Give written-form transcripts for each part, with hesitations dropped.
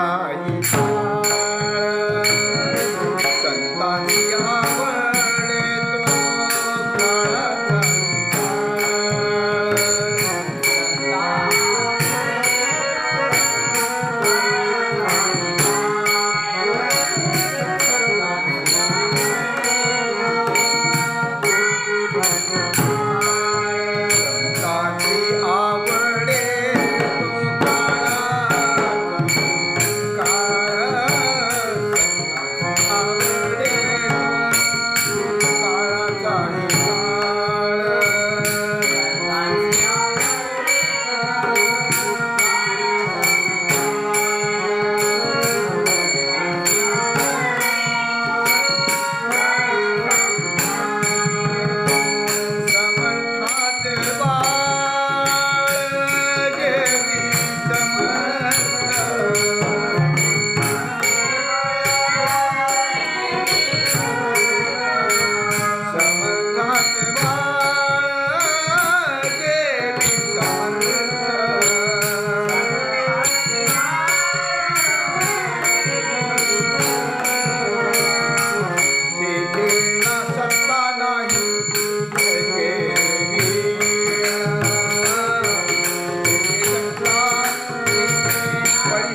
काळाचाही काळ संतांची आवडे तो काळाचाही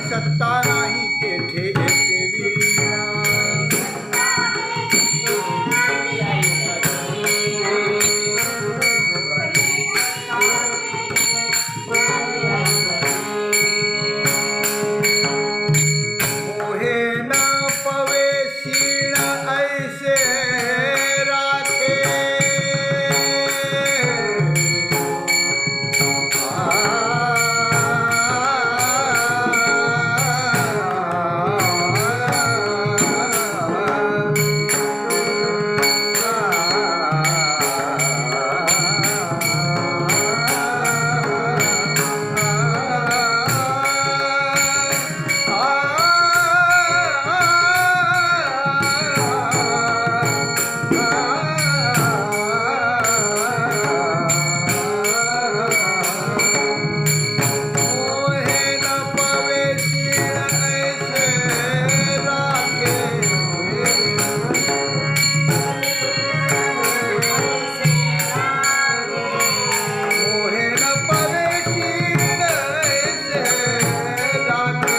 सत्ता नाही तेथे एके मोहे न पवेशीण ऐसे राखे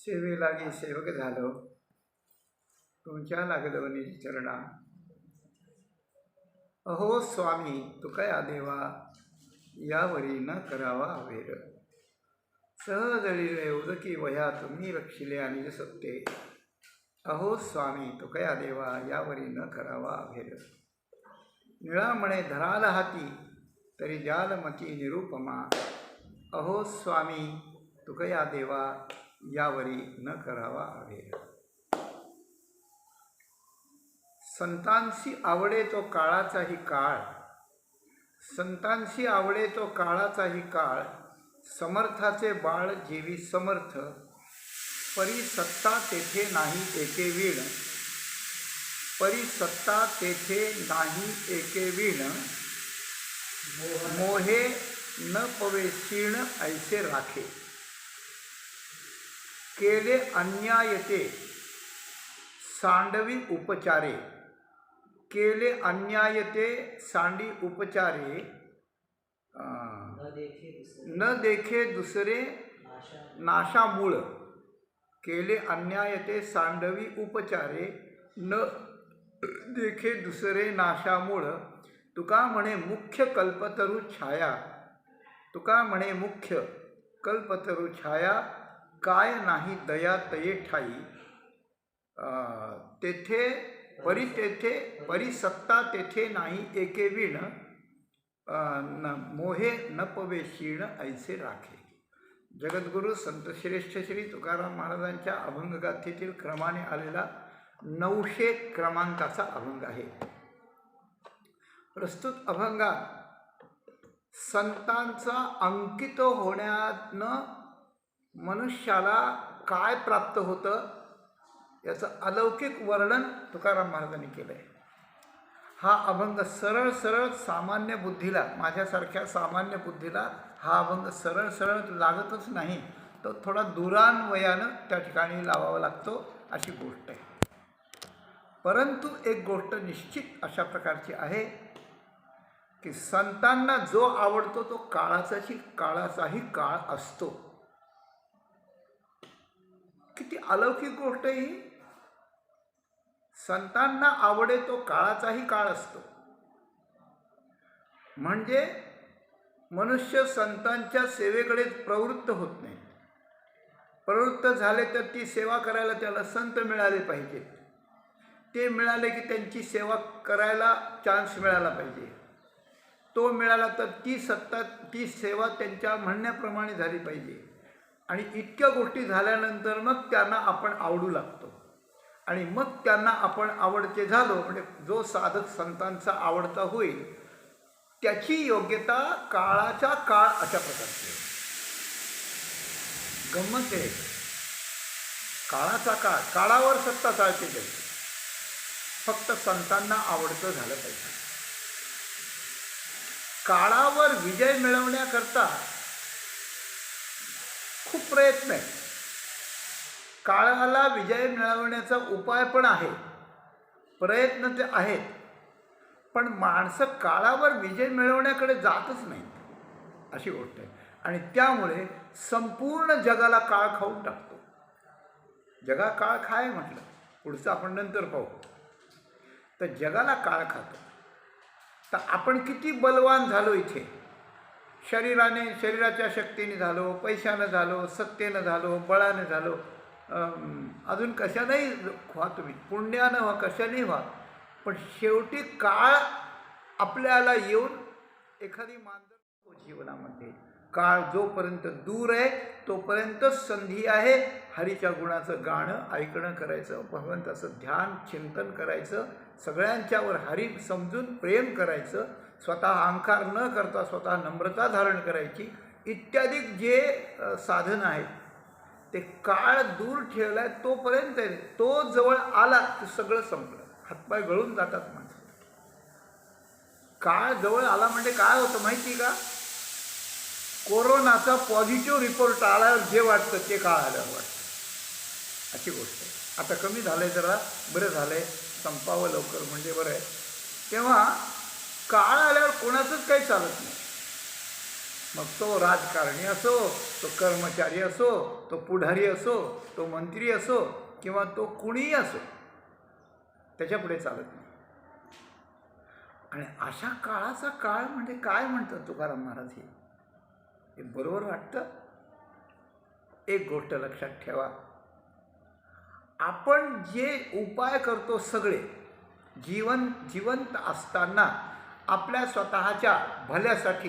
सेवेलागी सेवक झालो तुमच्या लागलो निज चरणा अहो स्वामी तुकया देवा यावरी न करावा अवेर सहजळीले उदकी वया तुम्ही रक्षिले आणि सत्ते अहो स्वामी तुकया देवा यावरी न करावा अवेर निळामणे धराल हाती तरी जालमती निरुपमा अहो स्वामी तुकया देवा यावरी न करावा अवेर संतांशी आवडे तो काळाचाही काळ संतांशी आवडे तो काळाचाही काळ समर्थाचे बाळ जीवी समर्थ परी सत्ता तेथे नाही एके वीण परी सत्ता तेथे नाही एके वीण मोहे न पवेशीण ऐसे राखे केले अन्यायते सांडवी उपचारे केले अन्यायते सांडी उपचारे न देखे दुसरे नाशामूळ केले अन्यायते सांडवी उपचारे न देखे दुसरे नाशामूळ तुका म्हणे मुख्य कल्पतरू छाया तुका म्हणे मुख्य कल्पतरू छाया काय नाही दया तये ठाई तेथे परी सत्ता तेथे नाही एके वीण मोहे न पवे क्षीण ऐसे राखे. जगद्गुरु संतश्रेष्ठ श्री तुकाराम महाराजांच्या अभंगगाथेतील क्रमाने आलेला 900 क्रमांकाचा अभंग आहे. प्रस्तुत अभंगात संतांचा अंकित होण्यानं मनुष्याला काय प्राप्त होतं याचं अलौकिक वर्णन तुकाराम महाराजांनी केलं आहे. हा अभंग सरळ सरळ सामान्य बुद्धीला, माझ्यासारख्या सामान्य बुद्धीला हा अभंग सरळ सरळ लागतच नाही, तो थोडा दुरान्वयानं त्या ठिकाणी लावावा लागतो अशी गोष्ट आहे. परंतु एक गोष्ट निश्चित अशा प्रकारची आहे की संतांना जो आवडतो तो काळाचाही काळ असतो. किती अलौकिक गोष्ट ही. संतांना आवडे तो काळाचाही काळ असतो. म्हणजे मनुष्य संतांच्या सेवेकडे प्रवृत्त होत नाही. प्रवृत्त झाले तर ती सेवा करायला त्याला संत मिळाले पाहिजेत. ते मिळाले की त्यांची सेवा करायला चान्स मिळाला पाहिजे. तो मिळाला तर ती सेवा त्यांच्या म्हणण्याप्रमाणे झाली पाहिजे. आणि इतक्या गोष्टी झाल्यानंतर मग त्यांना आपण आवडू लागतो. आणि मग त्यांना आपण आवडते झालो म्हणजे जो साधक संतांचा आवडता होईल त्याची योग्यता काळाचा काळ अशा प्रकारची आहे. गंमत आहे. काळाचा काळ, काळावर सत्ता चालते त्याची. फक्त संतांना आवडतं झालं पाहिजे. काळावर विजय मिळवण्याकरता खूप प्रयत्न आहे. काळाला विजय मिळवण्याचा उपाय पण आहे, प्रयत्न ते आहेत. पण माणसं काळावर विजय मिळवण्याकडे जातच नाहीत अशी गोष्ट आहे. आणि त्यामुळे संपूर्ण जगाला काळ खाऊन टाकतो. जगा काळ खाय म्हटलं, पुढचं आपण नंतर पाहू. तर जगाला काळ खातो. तर आपण किती बलवान झालो इथे. शरीराच्या शक्तीने झालो, पैशानं झालो, सत्तेनं झालो, बळानं झालो, अजून कशानेही व्हा तुम्ही, पुण्यानं व्हा, कशानेही व्हा. पण शेवटी काळ आपल्याला येऊन एखादी मांजर जीवनामध्ये. काळ जोपर्यंत दूर आहे तोपर्यंतच संधी आहे हरीच्या गुणाचं गाणं ऐकणं करायचं, भगवंताचं ध्यान चिंतन करायचं, सगळ्यांच्यावर हरी समजून प्रेम करायचं, स्वतः अहंकार न करता स्वतः नम्रता धारण करायची, इत्यादी जे साधन आहेत ते काळ दूर ठेवलाय तोपर्यंत. तो जवळ आला की सगळं संपलं. हातपाय गळून जातात माणसं. काळ जवळ आला म्हणजे काय होतं माहिती का? कोरोनाचा पॉझिटिव्ह रिपोर्ट आल्यावर जे वाटतं ते काळ आल्यावर वाटतं अशी गोष्ट आहे. आता कमी झालं आहे, जरा बरं झालं आहे, संपावं लवकर म्हणजे बरं आहे. तेव्हा काळ आल्यावर कोणाचंच काही चालत नाही. मग तो राजकारणी असो, तो कर्मचारी असो, तो पुढारी असो, तो मंत्री असो किंवा तो कुणीही असो, त्याच्यापुढे चालत नाही. आणि अशा काळाचा काळ म्हणजे काय म्हणतात तुकाराम महाराज हे बरोबर वाटतं. एक गोष्ट लक्षात ठेवा, आपण जे उपाय करतो सगळे जिवंत असताना आपल्या स्वतःच्या भल्यासाठी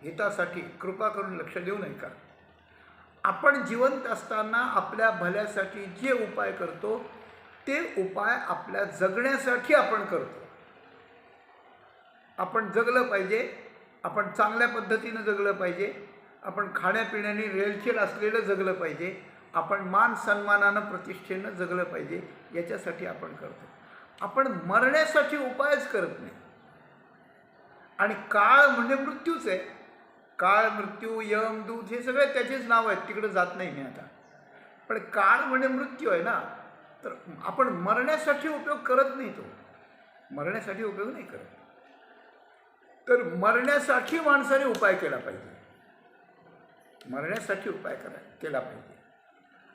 हितासाठी कृपा करून लक्ष देऊ नये का? आपण जिवंत असताना आपल्या भल्यासाठी जे उपाय करतो ते उपाय आपल्या जगण्यासाठी आपण करतो. आपण जगलं पाहिजे, आपण चांगल्या पद्धतीनं जगलं पाहिजे, आपण खाण्यापिण्याने रेलचेल असलेलं जगलं पाहिजे, आपण मान सन्मानानं प्रतिष्ठेनं जगलं पाहिजे, याच्यासाठी आपण करतो. आपण मरण्यासाठी उपायच करत नाही. आणि काळ म्हणजे मृत्यूच आहे. काळ, मृत्यू, यम, दूत हे सगळे त्याचेच नाव आहेत. तिकडे जात नाही मी आता. पण काळ म्हणजे मृत्यू आहे ना, तर आपण मरण्यासाठी उपयोग करत नाही. तो मरण्यासाठी उपयोग नाही करत. तर मरण्यासाठी माणसाने उपाय केला पाहिजे. मरण्यासाठी उपाय केला पाहिजे.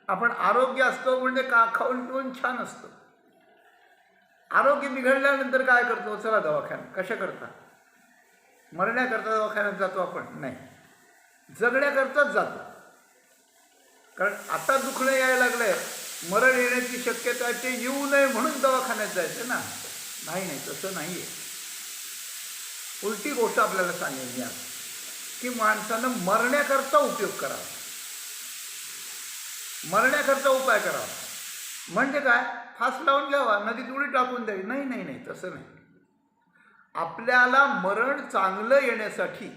आपण आरोग्य असतो म्हणजे खाऊन पिऊन छान असतो. आरोग्य बिघडल्यानंतर काय करतो? चला दवाखान्यात. कशा करता? मरण्याकरता दवाखान्यात जातो आपण? नाही, जगण्याकरताच जातो. कारण आता दुखणं यायला लागलंय, मरण येण्याची शक्यता आहे, ते येऊ नये म्हणून दवाखान्यात जायचं ना. नाही, तसं नाही आहे. उलटी गोष्ट आपल्याला सांगेल मी आज, की माणसानं मरण्याकरता उपयोग करावा, मरण्याकरता उपाय करावा. म्हणजे काय, फास लावून घ्यावा, नदीत उडी टाकून द्यावी. नाही नाही नाही, तसं नाही. आपल्याला मरण चांगलं येण्यासाठी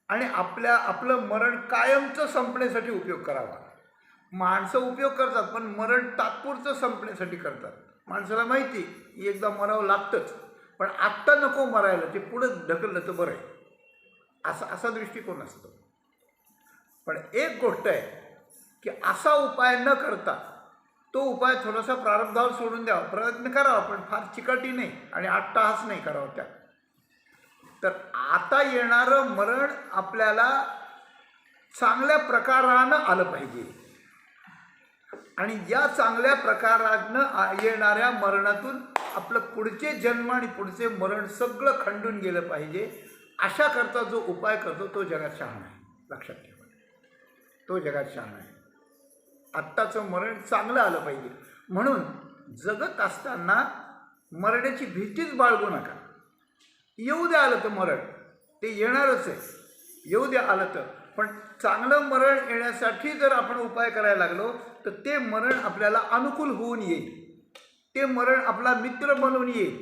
आणि आपलं मरण कायमचं संपण्यासाठी उपयोग करावा. माणसं उपयोग करतात, पण मरण तात्पुरतं संपण्यासाठी करतात. माणसाला माहिती एकदा मरावं लागतंच, पण आत्ता नको मरायला, ते पुढं ढकललं तर बरं आहे, असा दृष्टिकोन असतो. पण एक गोष्ट आहे की असा उपाय न करता तो उपाय थोडासा प्रारब्धावर सोडून द्यावा, प्रयत्न करावा, पण फार चिकाटी नाही आणि अट्टहास नाही करावा त्यात. तर आता येणारं मरण आपल्याला चांगल्या प्रकारानं आलं पाहिजे आणि या चांगल्या प्रकारानं येणाऱ्या मरणातून आपलं पुढचे जन्म आणि पुढचे मरण सगळं खंडून गेलं पाहिजे. अशा करता जो उपाय करतो तो जगात शहाणा आहे, लक्षात ठेवा. तो जगात शहाणा आहे. आत्ताचं मरण चांगलं आलं पाहिजे. म्हणून जगत असताना मरण्याची भीतीच बाळगू नका. येऊ द्या आलं तर मरण, ते येणारच आहे, येऊ द्या आलं तर. पण चांगलं मरण येण्यासाठी जर आपण उपाय करायला लागलो तर ते मरण आपल्याला अनुकूल होऊन येईल, ते मरण आपला मित्र बनवून येईल,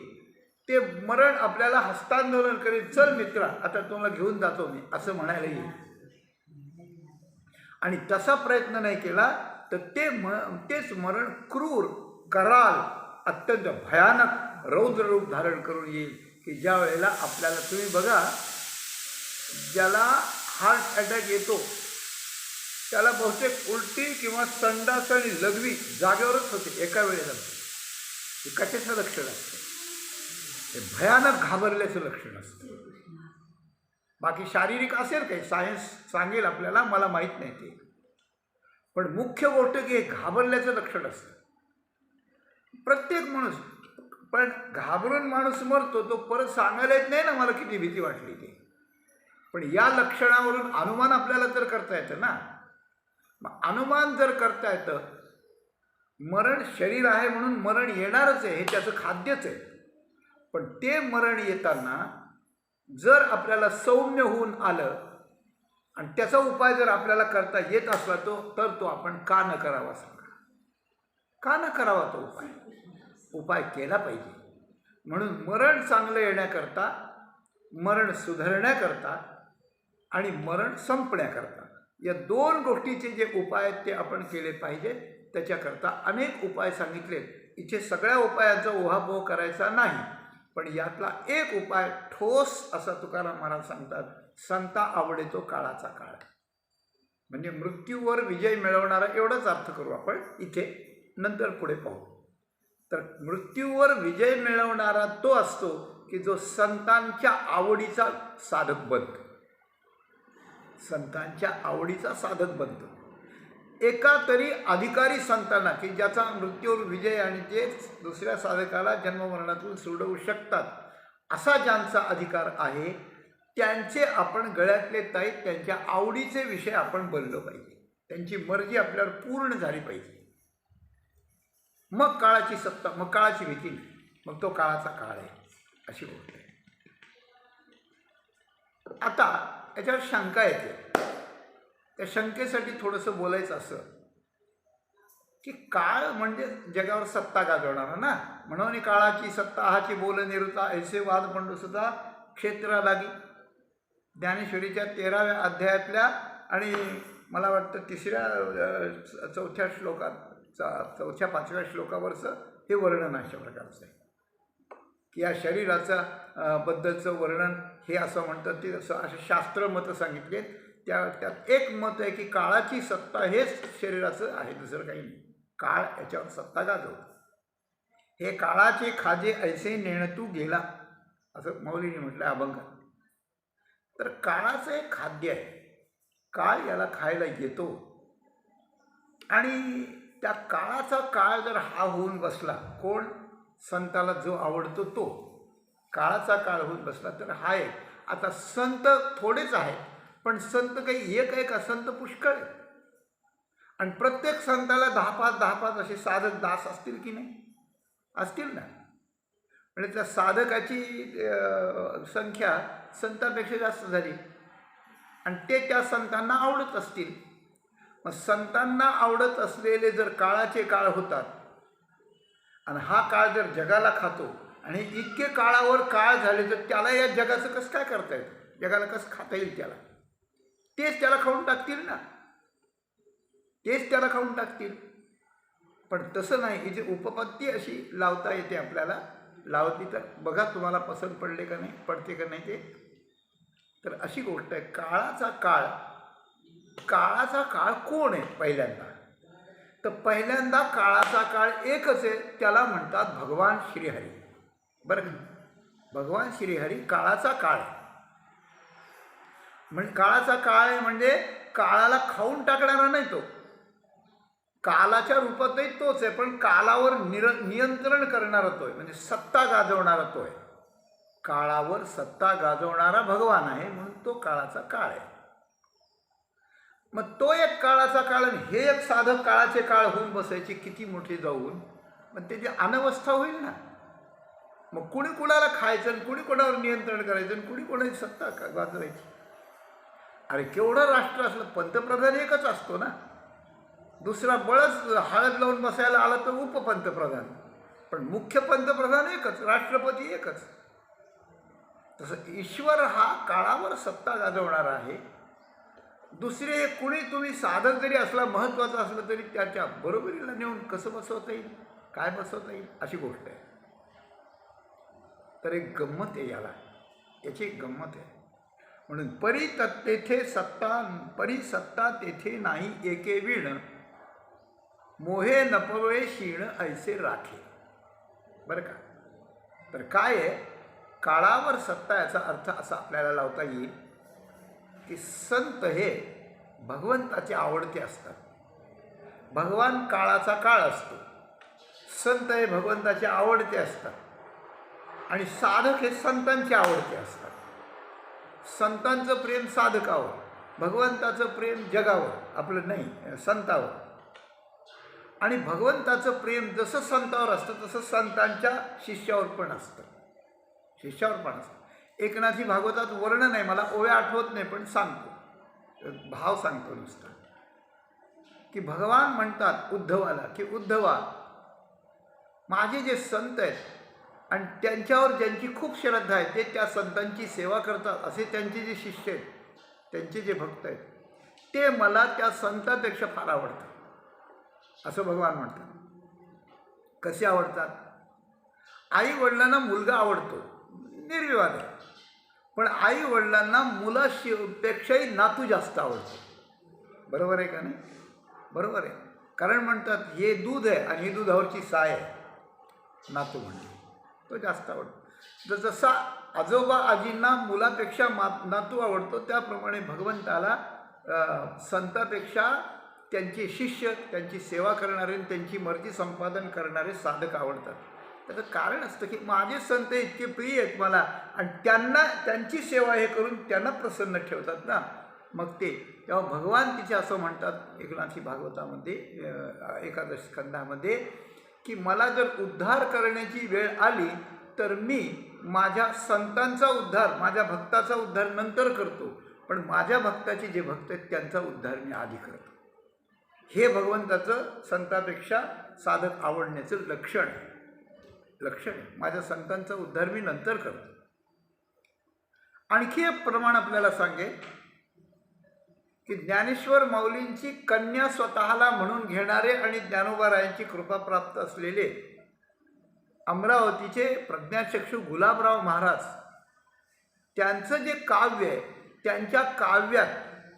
ते मरण आपल्याला हस्तांदोलन करेल. चल मित्रा, आता तुम्हाला घेऊन जातो मी, असं म्हणायला येईल. आणि तसा प्रयत्न नाही केला तर तेच मरण क्रूर, कराल, अत्यंत भयानक रौद्र रूप धारण करून येईल, की ज्या वेळेला आपल्याला, तुम्ही बघा, ज्याला हार्ट अटॅक येतो त्याला बहुतेक उलटी किंवा संडास आणि लघवी जागेवरच होते एका वेळेला. हे कशाचं लक्षण असतं? हे भयानक घाबरल्याचं लक्षण असतं. बाकी शारीरिक असेल काही, सायन्स सांगेल आपल्याला, मला माहीत नाही ते. पण मुख्य गोष्ट की हे घाबरल्याचं लक्षण असतं प्रत्येक माणूस. पण घाबरून माणूस मरतो, तो परत सांगायला येत नाही ना मला किती भीती वाटली ते. पण या लक्षणावरून अनुमान आपल्याला तर करता येतं ना. मग अनुमान जर करता येतं, मरण शरीर आहे म्हणून मरण येणारच आहे, हे त्याचं खाद्यच आहे. पण ते मरण येताना जर आपल्याला सौम्य होऊन आलं आणि त्याचा उपाय जर आपल्याला करता येत असला तर तो आपण का न करावा सांगा? का न करावा तो उपाय केला पाहिजे. म्हणून मरण चांगलं येण्याकरता, मरण सुधारण्याकरता आणि मरण संपण्याकरता या दोन गोष्टीचे जे उपाय आहेत ते आपण केले पाहिजे. त्याच्याकरता अनेक उपाय सांगितले. इथे सगळ्या उपायांचा ओहापोह करायचा नाही, पण यातला एक उपाय ठोस असा तुकाराम महाराज सांगतात, संता आवडे तो काळाचा काळ. म्हणजे मृत्यूवर विजय मिळवणारा, एवढाच अर्थ करू आपण इथे, नंतर पुढे पाहू. तर मृत्यूवर विजय मिळवणारा तो असतो की जो संतांच्या आवडीचा साधक बनतो, संतांच्या आवडीचा साधक बनतो. एका तरी अधिकारी संतांना की ज्याचा मृत्यूवर विजय आणि जे दुसऱ्या साधकाला जन्ममरणातून सोडवू शकतात, असा ज्यांचा अधिकार आहे त्यांचे आपण गळ्यातले ताईत, त्यांच्या आवडीचे विषय आपण बनलो पाहिजे. त्यांची मर्जी आपल्यावर पूर्ण झाली पाहिजे. मग काळाची सत्ता, मग काळाची भीती नाही, मग तो काळाचा काळ आहे, अशी गोष्ट आहे. आता याच्यावर शंका येते. त्या शंकेसाठी थोडंसं बोलायचं असं की काळ म्हणजे जगावर सत्ता गाजवणारा ना. म्हणून काळाची सत्ता हाची बोल निरुता, ऐसे वाद पंडू सुद्धा क्षेत्रा लागी. ज्ञानेश्वरीच्या 13व्या अध्यायातल्या आणि मला वाटतं 3ऱ्या 4थ्या श्लोकात, 4थ्या 5व्या श्लोकावरचं हे वर्णन अशा प्रकारचं आहे की या शरीराचा बद्दलचं वर्णन हे असं म्हणतात. ते असे शास्त्र मतं सांगितले. त्यात एक मत आहे की काळाची सत्ता हेच शरीराचं आहे, दुसरं काही नाही. काळ याच्यावर सत्ता गाजवतो. हे काळाचे खाजे ऐसे नेणतू गेला, असं मौलीने म्हटलं अभंगात. तर काळाचं एक खाद्य आहे, काळ याला खायला येतो. आणि त्या काळाचा काळ जर हा होऊन बसला, कोण संताला जो आवडतो तो काळाचा काळ होऊन बसला तर हा एक. आता संत थोडेच आहेत, पण संत काही एक आहे का? संत पुष्कळ आहे. आणि प्रत्येक संताला 10-5 असे साधक दास असतील की नाही? असतील ना. म्हणजे त्या साधकाची संख्या संतांपेक्षा जास्त झाली आणि ते त्या संतांना आवडत असतील. मग संतांना आवडत असलेले जर काळाचे काळ होतात आणि हा काळ जर जगाला खातो आणि इतके काळावर काळ झाले तर त्याला या जगाचं कसं काय करता येतं, जगाला कसं खाता येईल त्याला? तेच त्याला खाऊन टाकतील ना, तेच त्याला खाऊन टाकतील. पण तसं नाही. ही जी उपपत्ती अशी लावता येते आपल्याला, लावती तर बघा तुम्हाला पसंत पडले का नाही, पडते का नाही ते. तर अशी गोष्ट आहे. काळाचा काळ कोण आहे पहिल्यांदा? तर पहिल्यांदा काळाचा काळ एकच आहे, त्याला म्हणतात भगवान श्रीहरी. बरं का? भगवान श्रीहरी काळाचा काळ आहे. म्हणजे काळाचा काळ आहे म्हणजे काळाला खाऊन टाकणारा नाही तो, कालाच्या रूपातही तोच आहे, पण कालावर नियंत्रण करणारा तो आहे, म्हणजे सत्ता गाजवणारा तो आहे. काळावर सत्ता गाजवणारा भगवान आहे, म्हणून तो काळाचा काळ आहे. मग तो एक काळाचा काळ आणि हे एक साधक काळाचे काळ होऊन बसायचे किती मोठे जाऊन, मग त्याची अनवस्था होईल ना. मग कुणी कुणाला खायचं आणि कुणी कोणावर नियंत्रण करायचं आणि कुणी कोणाची सत्ता गाजवायची. अरे केवढं राष्ट्र असलं, पंतप्रधान एकच असतो ना, दुसरा बळच हळद लावून बसायला आला तर उपपंतप्रधान, पण मुख्य पंतप्रधान एकच, राष्ट्रपती एकच. तसं ईश्वर हा काळावर सत्ता गाजवणारा आहे. दुसरे कुणी तुम्ही साधक जरी असला, महत्त्वाचं असलं तरी त्याच्या बरोबरीला नेऊन कसं बसवता येईल, काय बसवता येईल, अशी गोष्ट आहे. तर एक गंमत आहे याला, याची एक गंमत आहे. म्हणून परी सत्ता तेथे नाही एके विण, मोहे नपवे क्षीण ऐसे राखे. बरं का? तर काय आहे, काळावर सत्ता याचा अर्थ असा आपल्याला लावता येईल की संत हे भगवंताचे आवडते असतात. भगवान काळाचा काळ असतो, संत हे भगवंताचे आवडते असतात आणि साधक हे संतांचे आवडते असतात. संतांचं प्रेम साधकावर, भगवंताचं प्रेम जगावर, आपलं नाही संतावर. आणि भगवंताचं प्रेम जसं संतावर असतं तसं संतांच्या शिष्यावर पण असतं, शिष्यावर पण असतं. एकनाथी भागवतात वर्णन आहे, मला ओव्या आठवत नाही पण सांगतो, भाव सांगतो नुसतं, की भगवान म्हणतात उद्धवाला की उद्धवा, माझे जे संत आहेत आणि त्यांच्यावर ज्यांची खूप श्रद्धा आहे ते त्या संतांची सेवा करतात, असे त्यांचे जे शिष्य आहेत, त्यांचे जे भक्त आहेत, ते मला त्या संतांपेक्षा फार आवडतात, असं भगवान म्हणतात. कसे आवडतात? आई वडिलांना मुलगा आवडतो, निर्विवाद आहे, पण आई वडिलांना मुलापेक्षाही नातू जास्त आवडतो. बरोबर आहे का नाही? बरोबर आहे. कारण म्हणतात हे दूध आहे आणि ही दुधावरची साय आहे, नातू म्हणजे तो जास्त आवडतो. जसा आजोबा आजींना मुलापेक्षा नातू आवडतो, त्याप्रमाणे भगवंताला संतापेक्षा त्यांचे शिष्य, त्यांची सेवा करणारे, त्यांची मर्जी संपादन करणारे साधक आवडतात. त्याचं कारण असतं की माझे संत इतके प्रिय आहेत मला आणि त्यांची सेवा हे करून त्यांना प्रसन्न ठेवतात ना, मग ते तेव्हा भगवान तिचे असं म्हणतात एकनाथी भागवतामध्ये एकादश स्कंधामध्ये, की मला जर उद्धार करण्याची वेळ आली तर मी माझ्या संतांचा उद्धार, माझ्या भक्ताचा उद्धार नंतर करतो, पण माझ्या भक्ताचे जे भक्त आहेत त्यांचा उद्धार मी आधी करतो. हे भगवंताचं संतांपेक्षा साधक आवडण्याचं लक्षण आहे. माझ्या संतांचा उद्धार मी नंतर करतो. आणखी एक प्रमाण आपल्याला सांगेल की ज्ञानेश्वर माऊलींची कन्या स्वतःला म्हणून घेणारे आणि ज्ञानोबारायांची कृपा प्राप्त असलेले अमरावतीचे प्रज्ञाचक्षू गुलाबराव महाराज, त्यांचं जे काव्य आहे, त्यांच्या काव्यात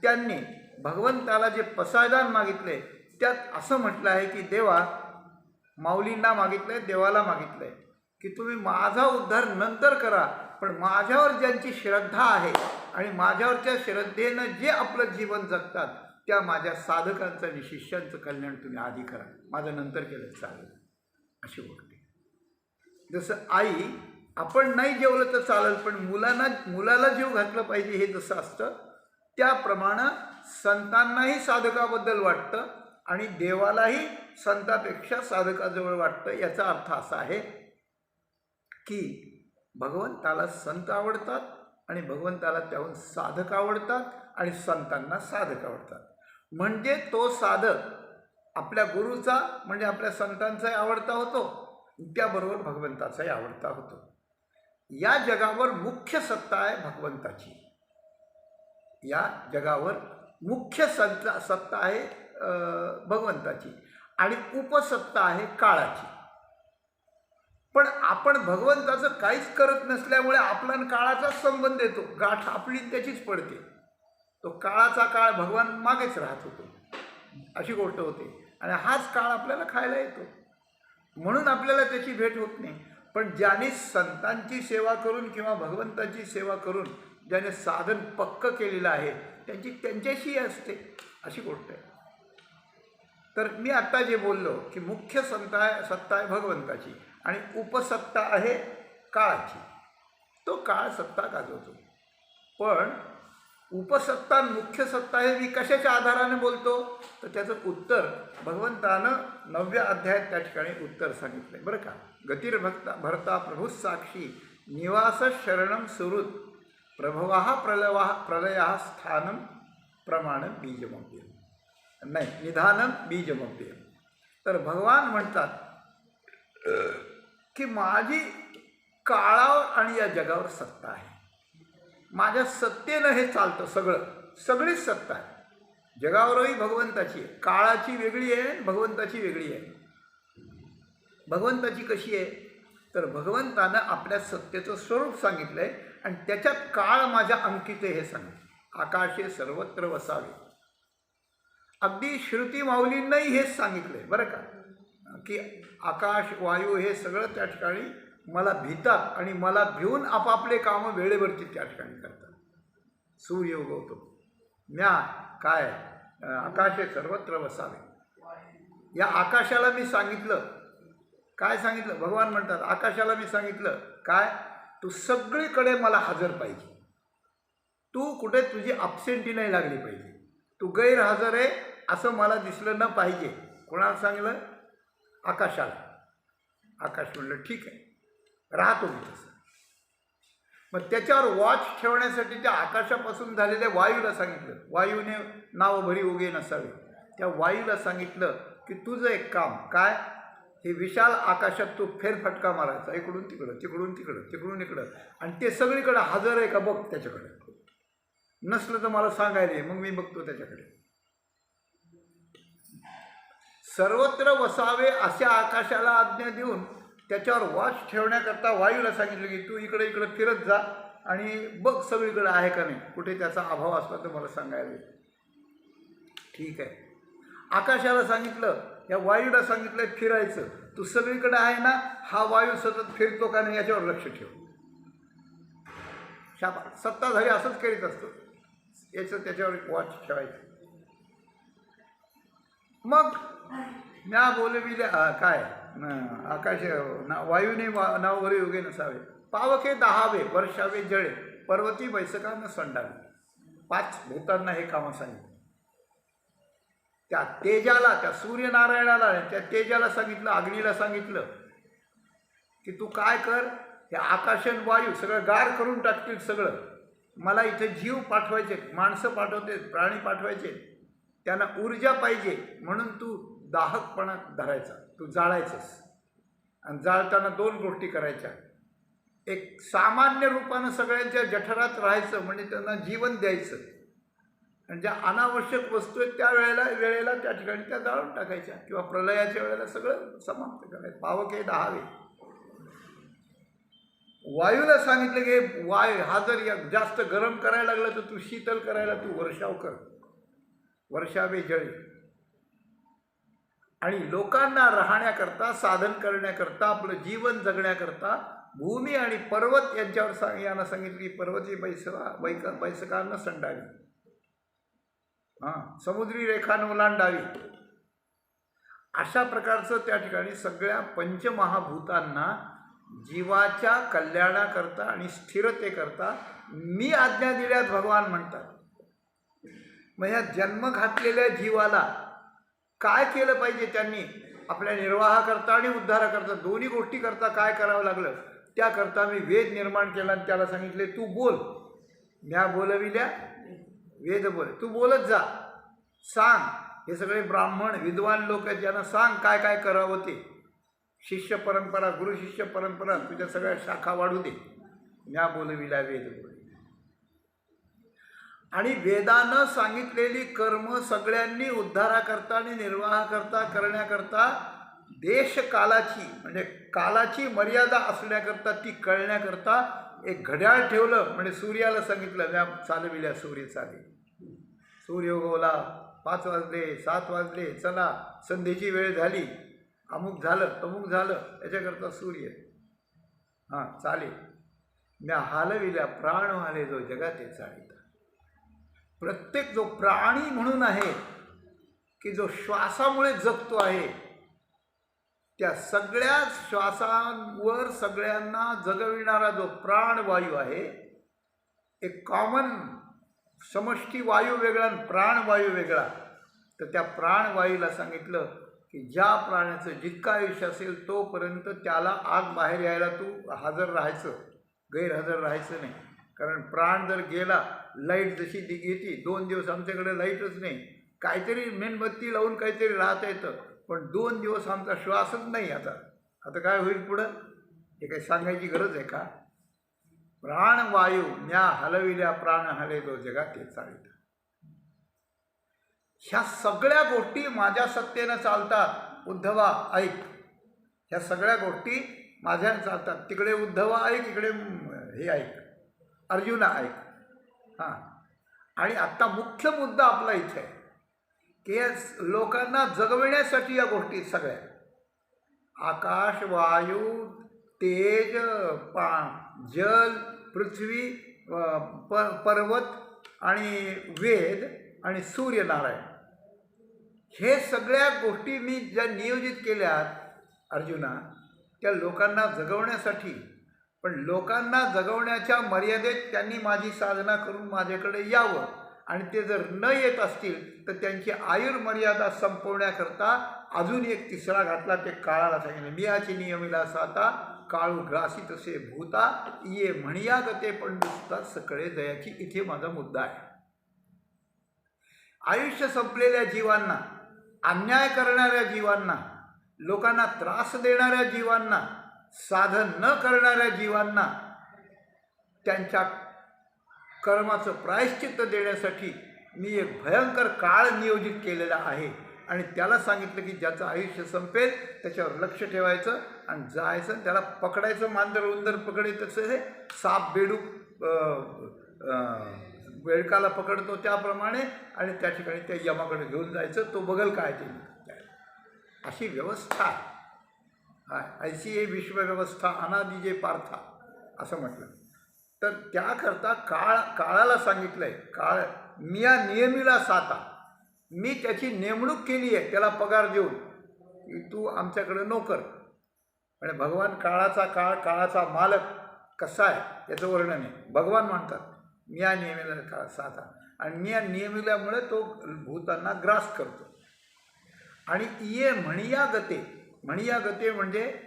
त्यांनी भगवंताला जे पसायदान मागितले त्यात असं म्हटलं आहे की देवा, माऊलींना मागितलंय, देवाला मागितलंय की तुम्ही माझा उद्धार नंतर करा, पण माझ्यावर ज्यांची श्रद्धा आहे आणि माझ्यावरच्या श्रद्धेनं जे आपलं जीवन जगतात त्या माझ्या साधकांचं आणि शिष्यांचं कल्याण तुम्ही आधी करा, माझं नंतर केलं चालेल, अशी गोष्ट. जसं आई, आपण नाही जेवलं तर चालेल पण मुलाला जीव घातलं पाहिजे हे जसं असतं, त्याप्रमाणे संतांनाही साधकाबद्दल वाटतं आणि देवालाही संतापेक्षा साधकाजवळ वाटतं. याचा अर्थ असा आहे की भगवंताला संत आवडतात आणि भगवंताला त्याहून साधक आवडतात आणि संतांना साधक आवडतात. म्हणजे तो साधक आपल्या गुरुचा म्हणजे आपल्या संतांचाही आवडता होतो, त्याबरोबर भगवंताचाही आवडता होतो. या जगावर मुख्य सत्ता आहे भगवंताची. या जगावर मुख्य सत्ता आहे भगवंताची आणि उपसत्ता आहे काळाची. पण आपण भगवंताचं काहीच करत नसल्यामुळे आपला काळाचा संबंध येतो, गाठ आपली त्याचीच पडते. तो काळाचा काळ भगवान मागेच राहत होतो, अशी गोष्ट होते. आणि हाच काळ आपल्याला खायला येतो, म्हणून आपल्याला त्याची भेट होत नाही. पण ज्याने संतांची सेवा करून किंवा भगवंताची सेवा करून ज्याने साधन पक्क केलेलं आहे त्यांच्याशी असते, अशी गोष्ट आहे. तर मी आत्ता जे बोललो की मुख्य सत्ता आहे भगवंताची आणि उपसत्ता आहे काळाची. तो काळ सत्ता गाजवतो. पण उपसत्ता मुख्य सत्ता हे मी कशाच्या आधाराने बोलतो, तर त्याचं उत्तर भगवंतानं 9व्या अध्यायात त्या ठिकाणी उत्तर सांगितलं आहे बरं का. गतिर्भक्ता भरता प्रभू साक्षी निवास शरणम सुहृद प्रभवाः प्रलयाः स्थानं प्रमाणं बीजमव्ययम्. नाही, निधानं बीजमव्ययम्. तर भगवान म्हणतात की माझी काळावर आणि या जगावर सत्ता आहे. माझ्या सत्तेनं हे चालतं, सगळीच सत्ता आहे. जगावरही भगवंताची आहे, काळाची वेगळी आहे, भगवंताची वेगळी आहे. भगवंताची कशी आहे, तर भगवंतानं आपल्या सत्तेचं स्वरूप सांगितलं आहे आणि त्याच्यात काळ माझ्या अंकित हे सांगितलं. आकाशे सर्वत्र वसावे. अगदी श्रुती माऊलींनाही हेच सांगितलं आहे बरं का, की आकाश वायू हे सगळं त्या ठिकाणी मला भितात आणि मला भिवून आपापले कामं वेळेवरती त्या ठिकाणी करतात. सूर्य उगवतो, म्या काय आकाशे सर्वत्र वसावे. या आकाशाला मी सांगितलं, काय सांगितलं, भगवान म्हणतात आकाशाला मी सांगितलं काय, तू सगळीकडे मला हजर पाहिजे. तू कुठे तुझी अब्सेंटी नाही लागली पाहिजे. तू गैरहजर आहे असं मला दिसलं न पाहिजे. कोणाला सांगलं, आकाशाला. आकाश म्हणलं ठीक आहे, राहतो मी तसं. मग त्याच्यावर वॉच ठेवण्यासाठी त्या आकाशापासून झालेल्या वायूला सांगितलं. वायूने नाव भरी उगे नसावे. त्या वायूला सांगितलं की तुझं एक काम काय, हे विशाल आकाशात तू फेरफटका मारायचा, इकडून तिकडं तिकडून तिकडं तिकडून इकडं, आणि ते सगळीकडे हजर आहे का बघ त्याच्याकडे. नसलं तर मला सांगायला, मग मी बघतो त्याच्याकडे. सर्वत्र वसावे अशा आकाशाला आज्ञा देऊन त्याच्यावर वॉच ठेवण्याकरता वायूला सांगितलं की तू इकडे इकडे फिरत जा आणि बघ सगळीकडे आहे का नाही, कुठे त्याचा अभाव असला तर मला सांगायला. ठीक आहे. आकाशाला सांगितलं, या वायूला सांगितलं फिरायचं, तू सगळीकडे आहे ना, हा वायू सतत फिरतो का नाही याच्यावर लक्ष ठेव. शाबा, सत्ताधारी असंच करीत असतो, याचं त्याच्यावर वॉच ठेवायचं. मग म्या बोलविले काय आकाश वायूने नावभरी उगे नसावे. पावके दहावे वर्षावे जळे पर्वती बैसकांना संडावे. 5 भूतांना हे कामं सांगितलं. त्या तेजाला, त्या सूर्यनारायणाला, त्या तेजाला सांगितलं, अग्नीला सांगितलं की तू काय कर, हे आकाशन वायू सगळं गार करून टाकतील सगळं. मला इथे जीव पाठवायचे, माणसं पाठवते, प्राणी पाठवायचे, त्यांना ऊर्जा पाहिजे, म्हणून तू दाहकपणा धरायचा, तू जाळायचंस. आणि जाळताना 2 गोष्टी करायच्या. एक सामान्य रूपानं सगळ्यांच्या जठरात राहायचं, म्हणजे त्यांना जीवन द्यायचं, आणि ज्या अनावश्यक वस्तू आहेत त्या वेळेला त्या ठिकाणी त्या जाळून टाकायच्या, किंवा प्रलयाच्या वेळेला सगळं समाप्त करायचं. पावके दहावे. वायूला सांगितलं की वायू हा जर जास्त गरम करायला लागला तर तू शीतल करायला तू वर्षाव कर, वर्षावे जळे. आणि लोकांना राहण्याकरता, साधन करण्याकरता, आपलं जीवन जगण्याकरता भूमी आणि पर्वत यांच्यावर यांना सांगितलं की पर्वती बैसकांना संडावी, समुद्री रेखानं ओलांडावी. अशा प्रकारचं त्या ठिकाणी सगळ्या पंचमहाभूतांना जीवाच्या कल्याणाकरता आणि स्थिरतेकरता मी आज्ञा दिल्यात भगवान म्हणतात. मग या जन्म घातलेल्या जीवाला काय केलं पाहिजे, त्यांनी आपल्या निर्वाहाकरता आणि उद्धाराकरता दोन्ही गोष्टी करता काय करावं लागलं, त्याकरता मी वेद निर्माण केला आणि त्याला सांगितले तू बोल, म्या बोलविल्या वेद बोल, तू बोलत जा, सांग. हे सगळे ब्राह्मण विद्वान लोक आहेत, ज्यांना सांग काय काय करावं ते. शिष्य परंपरा, गुरु शिष्य परंपरा, तुझ्या सगळ्या शाखा वाढू दे. म्या बोलविल्या वेद बोल. आणि वेदानं सांगितलेली कर्म सगळ्यांनी उद्धाराकरता आणि निर्वाहाकरता करण्याकरता देशकालाची म्हणजे कालाची मर्यादा असण्याकरता ती कळण्याकरता एक घड्याळ ठेवलं. म्हणजे सूर्याला सांगितलं म्या चालविल्या सूर्य चाले, सूर्य उगवला, 5 वाजले 7 वाजले, चला संध्येची वेळ झाली, अमुक झालं तमुक झालं, याच्याकरता सूर्य चाले. म्या हालविल्या प्राण आले जो जगाते चालिता. प्रत्येक जो प्राणी म्हणून आहे की जो श्वासामुळे जगतो आहे, त्या सगळ्या श्वासांवर सगळ्यांना जगविणारा जो प्राणवायू आहे, एक कॉमन समष्टी वायू वेगळा आणि प्राणवायू वेगळा. तर त्या प्राणवायूला सांगितलं की ज्या प्राण्याचं जितकं आयुष्य असेल तोपर्यंत त्याला आग बाहेर यायला तू हजर राहायचं, गैरहजर राहायचं नाही. कारण प्राण जर गेला, लाईट जशी येते, 2 दिवस आमच्याकडे लाईटच नाही, काहीतरी मेणबत्ती लावून काहीतरी राहता येतं, पण 2 दिवस आमचा श्वासच नाही. आता काय होईल पुढं, हे काही सांगायची गरज आहे का. प्राणवायू म्या हलविल्या प्राण हले जो जगाते चालित. ह्या सगळ्या गोष्टी माझ्या सत्तेनं चालतात. उद्धवा ऐक, ह्या सगळ्या गोष्टी माझ्यानं चालतात. तिकडे उद्धवा ऐक, इकडे हे ऐक, अर्जुना ऐक. आणि आत्ता मुख्य मुद्दा आपला इथे आहे की या लोकांना जगविण्यासाठी या गोष्टी सगळ्या आकाश, वायू, तेज, जल, पृथ्वी, पर्वत आणि वेद आणि सूर्यनारायण, हे सगळ्या गोष्टी मी ज्या नियोजित केल्यात अर्जुना, त्या लोकांना जगवण्यासाठी. पण लोकांना जगवण्याच्या मर्यादेत त्यांनी माझी साधना करून माझ्याकडे यावं. आणि ते जर न येत असतील तर त्यांची आयुर्मर्यादा संपवण्याकरता अजून एक तिसरा घातला, ते काळाला सांगितलं. मियाची नियमिला साता काळू ग्रासी तसे भूता, ये म्हणिया गते पण दुसतात सकळे दयाची. इथे माझा मुद्दा आहे. आयुष्य संपलेल्या जीवांना, अन्याय करणाऱ्या जीवांना, लोकांना त्रास देणाऱ्या जीवांना, साधन न करणाऱ्या जीवांना त्यांच्या कर्माचं प्रायश्चित्त देण्यासाठी मी एक भयंकर काळ नियोजित केलेला आहे. आणि त्याला सांगितलं की ज्याचं आयुष्य संपेल त्याच्यावर लक्ष ठेवायचं आणि जायचं, त्याला पकडायचं. मांजर उंदर पकडे तसं हे साप बेडूक बेडकाला पकडतो त्याप्रमाणे, आणि त्या ठिकाणी त्या यमाकडे घेऊन जायचं, तो बघल काय ते. अशी व्यवस्था ऐसी हे विश्वव्यवस्था अनादि जे पार्था असं म्हटलं. तर त्याकरता काळाला सांगितलं आहे, काळ मिया नियमिला साता, मी त्याची नेमणूक केली आहे, त्याला पगार देऊन की तू आमच्याकडं नोकर. म्हणजे भगवान काळाचा मालक कसा आहे याचं वर्णन आहे. भगवान म्हणतात मिया नियमिला साता, आणि मिया नियमिल्यामुळे तो भूतांना ग्रास करतो. आणि ये म्हणिया गते, म्हणिया गते म्हणजे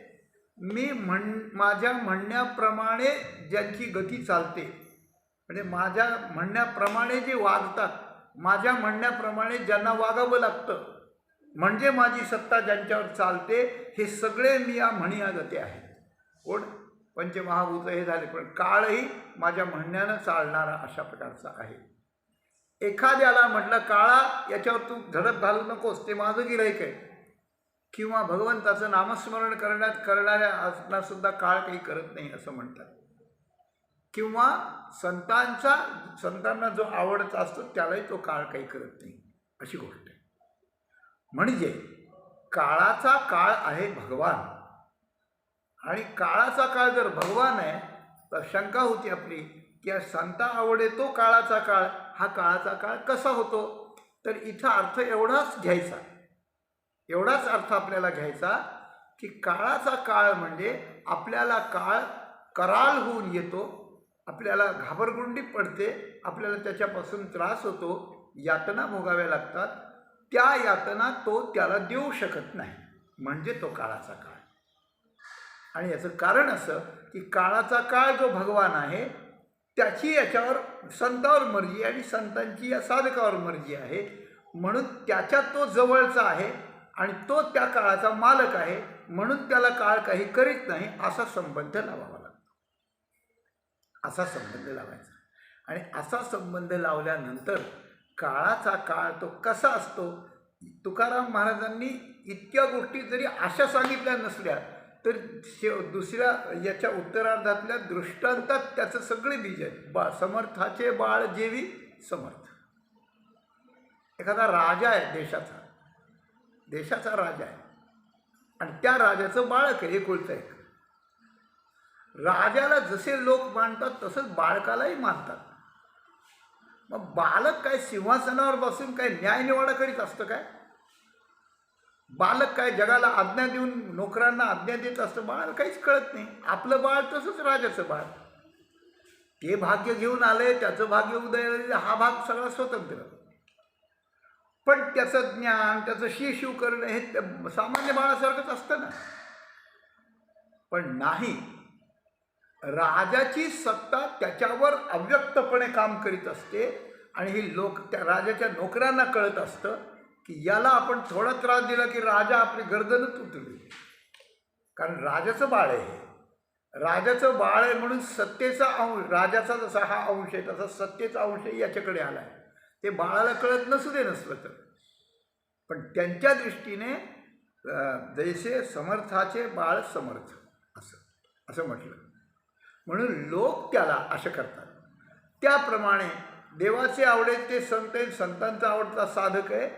मी माझ्या म्हणण्याप्रमाणे ज्यांची गती चालते, म्हणजे माझ्या म्हणण्याप्रमाणे जे वागतात, माझ्या म्हणण्याप्रमाणे ज्यांना वागावं लागतं, म्हणजे माझी सत्ता ज्यांच्यावर चालते, हे सगळे मी या म्हणिया गते आहेत. कोण? पंचमहाभूत हे झाले, पण काळही माझ्या म्हणण्यानं चालणारा अशा प्रकारचा आहे. एखाद्याला म्हटलं काळा याच्यावर तू धडक घालू नकोस, ते माझं गिऱ्हाईक आहे, किंवा भगवंताचं नामस्मरण करणाऱ्या सुद्धा काळ काही करत नाही असं म्हणतात, किंवा संतांना जो आवडता असतो त्यालाही तो काळ काही करत नाही, अशी गोष्ट आहे. म्हणजे काळाचा काळ आहे भगवान, आणि काळाचा काळ जर भगवान आहे तर शंका होती आपली की संता आवडे तो काळाचा काळ, हा काळाचा काळ कसा होतो. तर इथं अर्थ एवढाच अर्थ आपल्याला घ्यायचा की काळाचा काळ म्हणजे आपल्याला काळ कराल होऊन येतो, आपल्याला घाबरगुंडी पडते, आपल्याला त्याच्यापासून त्रास होतो, यातना भोगाव्या लागतात, त्या यातना तो त्याला देऊ शकत नाही, म्हणजे तो काळाचा काळ. आणि याचं कारण असं की काळाचा काळ जो भगवान आहे त्याची याच्यावर संतावर मर्जी आणि संतांची या साधकावर मर्जी आहे, म्हणून त्याच्यात तो जवळचा आहे आणि तो त्या काळाचा मालक आहे, म्हणून त्याला काळ काही करीत नाही असा संबंध लावावा लागतो. असा संबंध लावायचा आणि असा संबंध लावल्यानंतर काळाचा काळ तो कसा असतो. तुकाराम महाराजांनी इतक्या गोष्टी जरी अशा सांगितल्या नसल्या तर दुसऱ्या याच्या उत्तरार्धातल्या दृष्टांतात त्याचं सगळे बीज आहे. समर्थाचे बाळ जेवी समर्थ. एखादा राजा आहे, देशाचा राजा आहे आणि त्या राजाचं बाळक आहे, एकुलतं एक. राजाला जसे लोक मानतात तसंच बाळकालाही मानतात. मग बालक काय सिंहासनावर बसून काय न्यायनिवाडा करीत असतं काय? बालक काय जगाला आज्ञा देऊन नोकरांना आज्ञा देत असतं? बाळाला काहीच कळत नाही. आपलं बाळ तसंच राजाचं बाळ. ते भाग्य घेऊन आले, त्याचं भाग्य उदय, हा भाग सगळा स्वतंत्र. पण त्याचं ज्ञान, त्याचं शिव करणं हे सामान्य बाळासारखंच असतं ना. पण नाही, राजाची सत्ता त्याच्यावर अव्यक्तपणे काम करीत असते आणि ही त्या राजाच्या नोकरांना कळत असतं की याला आपण थोडा त्रास दिला की राजा आपली गर्दनच उचलली. कारण राजाचं बाळ आहे, राजाचं बाळ आहे म्हणून सत्तेचा अंश, राजाचा जसा हा अंश आहे तसा सत्तेचा अंशही याच्याकडे आला आहे. ते बाळाला कळत नसू दे नसलं तर, पण त्यांच्या दृष्टीने जैसे समर्थाचे बाळ समर्थ असं म्हटलं. म्हणून लोक त्याला असं करतात. त्याप्रमाणे देवाचे आवडेल ते संत आहे, संतांचा आवडता साधक आहे.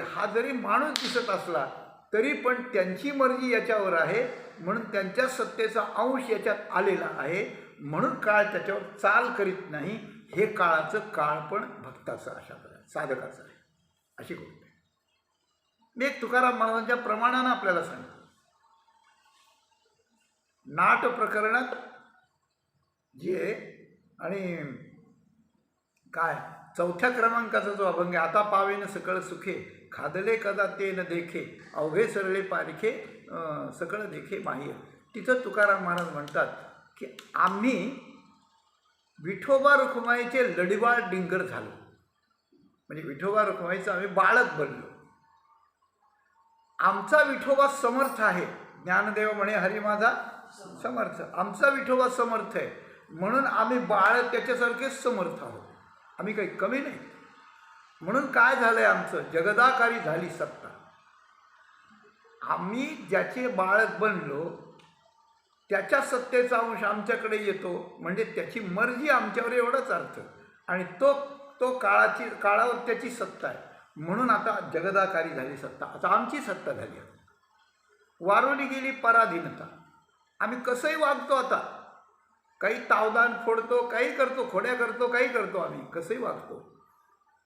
हा जरी माणूस दिसत असला तरी पण त्यांची मर्जी याच्यावर आहे, म्हणून त्यांच्या सत्तेचा अंश याच्यात आलेला आहे, म्हणून काळ त्याच्यावर चाल करीत नाही. हे काळाचं काळ पण भक्ताचं अशा प्रकारे साधकाचं आहे, अशी गोष्ट आहे. मी एक तुकाराम महाराजांच्या प्रमाणानं आपल्याला सांगतो. नाट प्रकरणात जे आणि काय 4थ्या क्रमांकाचा जो अभंग आहे, आता पावेन सकळ सुखे खादले कदा ते न देखे अवघे सरळे पारिखे सकळ देखे माह्य. तिथं तुकाराम महाराज म्हणतात की आम्ही विठोबा रखुमाईचे लढीवाळ डिंगर झालो. म्हणजे विठोबा रखुमाईचं आम्ही बाळक बनलो. आमचा विठोबा समर्थ आहे. ज्ञानदेव म्हणे हरी माझा समर्थ. आमचा विठोबा समर्थ आहे म्हणून आम्ही बाळ त्याच्यासारखेच समर्थ आहोत. आम्ही काही कमी नाही. म्हणून काय झालंय, आमचं जगदाकारी झाली सत्ता. आम्ही ज्याचे बाळक बनलो त्याच्या सत्तेचा अंश आमच्याकडे येतो, म्हणजे त्याची मर्जी आमच्यावर, एवढाच अर्थ. आणि तो काळावर त्याची सत्ता आहे, म्हणून आता जगदाकारी झाली सत्ता. आता आमची सत्ता झाली. वारुली गेली पराधीनता. आम्ही कसंही वागतो आता, काही तावदान फोडतो, काही करतो, खोड्या करतो, काही करतो, आम्ही कसंही वागतो,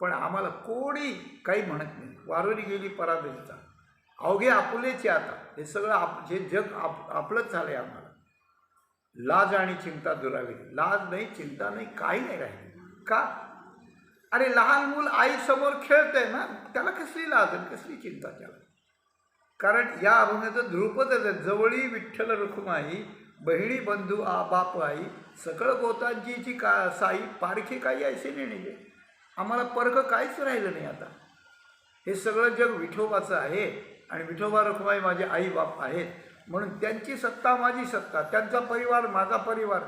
पण आम्हाला कोणी काही म्हणत नाही. वारुली गेली पराधीनता. अवघे आपुलेचे आता. हे सगळं जे जग आपलंच झालं आहे. आम्हाला लाज आणि चिंता दुरावी. लाज नाही, चिंता नाही, काही नाही राहिली. का? अरे लहान मूल आईसमोर खेळत आहे ना, त्याला कसली लाज आणि कसली चिंता त्याला. कारण या अभंगाचं ध्रुपदच आहे. जवळी विठ्ठल रखुमाई बहिणी बंधू बाप आई सकळ गोतांची का साई पारखी काही ऐसे नेणे. आम्हाला परक काहीच राहिलं नाही आता. हे सगळं जग विठोबाचं आहे आणि विठोबा रखुमाई माझे आई बाप आहेत, म्हणून त्यांची सत्ता माझी सत्ता, त्यांचा परिवार माझा परिवार,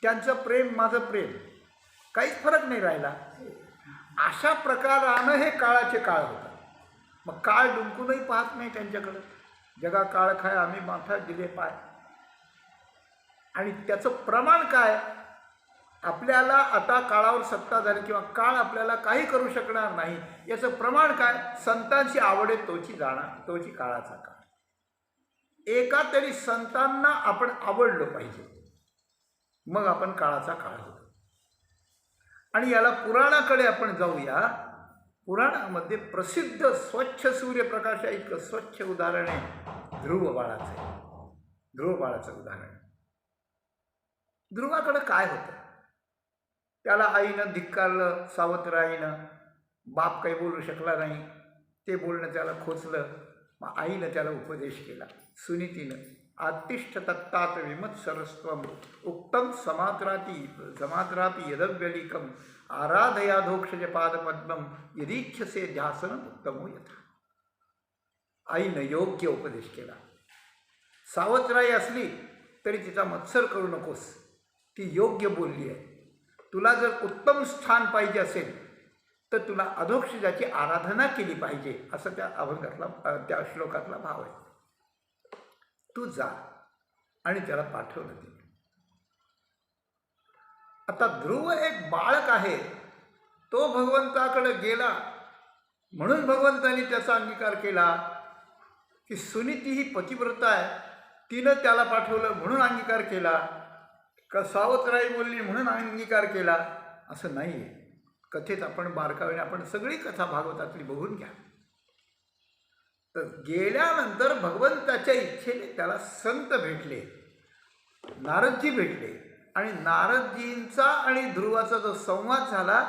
त्यांचं प्रेम माझं प्रेम, काहीच फरक नाही राहिला. अशा प्रकारानं हे काळाचे काळ होतात. मग काळ डुंकूनही पाहत नाही त्यांच्याकडं. जगा काळ खाय आम्ही माथा दिले पाय. आणि त्याचं प्रमाण काय? आपल्याला आता काळावर सत्ता झाली किंवा काळ आपल्याला काही करू शकणार नाही, याचं प्रमाण काय? संतांची आवड आहे तोची जाणार, तोची काळाचा काळ. एका तरी संतांना आपण आवडलो पाहिजे, मग आपण काळाचा काळ होतो. आणि याला पुराणाकडे आपण जाऊया. पुराणामध्ये प्रसिद्ध स्वच्छ सूर्यप्रकाशा इतकं स्वच्छ उदाहरण आहे ध्रुव बाळाचं. ध्रुव बाळाचं उदाहरण. ध्रुवाकडं काय होतं? त्याला आईनं धिक्कारलं, सावत्राईनं. बाप काही बोलू शकला नाही, ते बोलणं त्याला खोचलं. मग आईनं त्याला उपदेश केला, सुनीतीनं. आत्तिष्ठ तत्तात विमत्सरस्त्वम उक्तम समात्रापि यदव्यलिकम आराधयाधोक्षज पादपद्मम यदीच्छसे ध्यासन उत्तमो यथा. आईनं योग्य उपदेश केला. सावत्राई असली तरी तिचा मत्सर करू नकोस, ती योग्य बोलली आहे. तुला जर उत्तम स्थान पाहिजे असेल तर तुला अधोक्षजाची आराधना केली पाहिजे, असं त्या अभंगातला त्या श्लोकातला भाव आहे. तू जा. आणि त्याला पाठवलं तिने. आता ध्रुव एक बाळक आहे, तो भगवंताकडे गेला म्हणून भगवंतांनी त्याचा अंगीकार केला. की सुनीती ही पतिव्रता आहे, तिनं त्याला पाठवलं म्हणून अंगीकार केला, का सावत्राई बोलली म्हणून अंगीकार केला, असं नाही आहे. कथेत आपण बारकाईने आपण सगळी कथा भागवतातली बघून घ्या. तर गेल्यानंतर भगवंताच्या इच्छेने त्याला संत भेटले, नारदजी भेटले. आणि नारदजींचा आणि ध्रुवाचा जो संवाद झाला,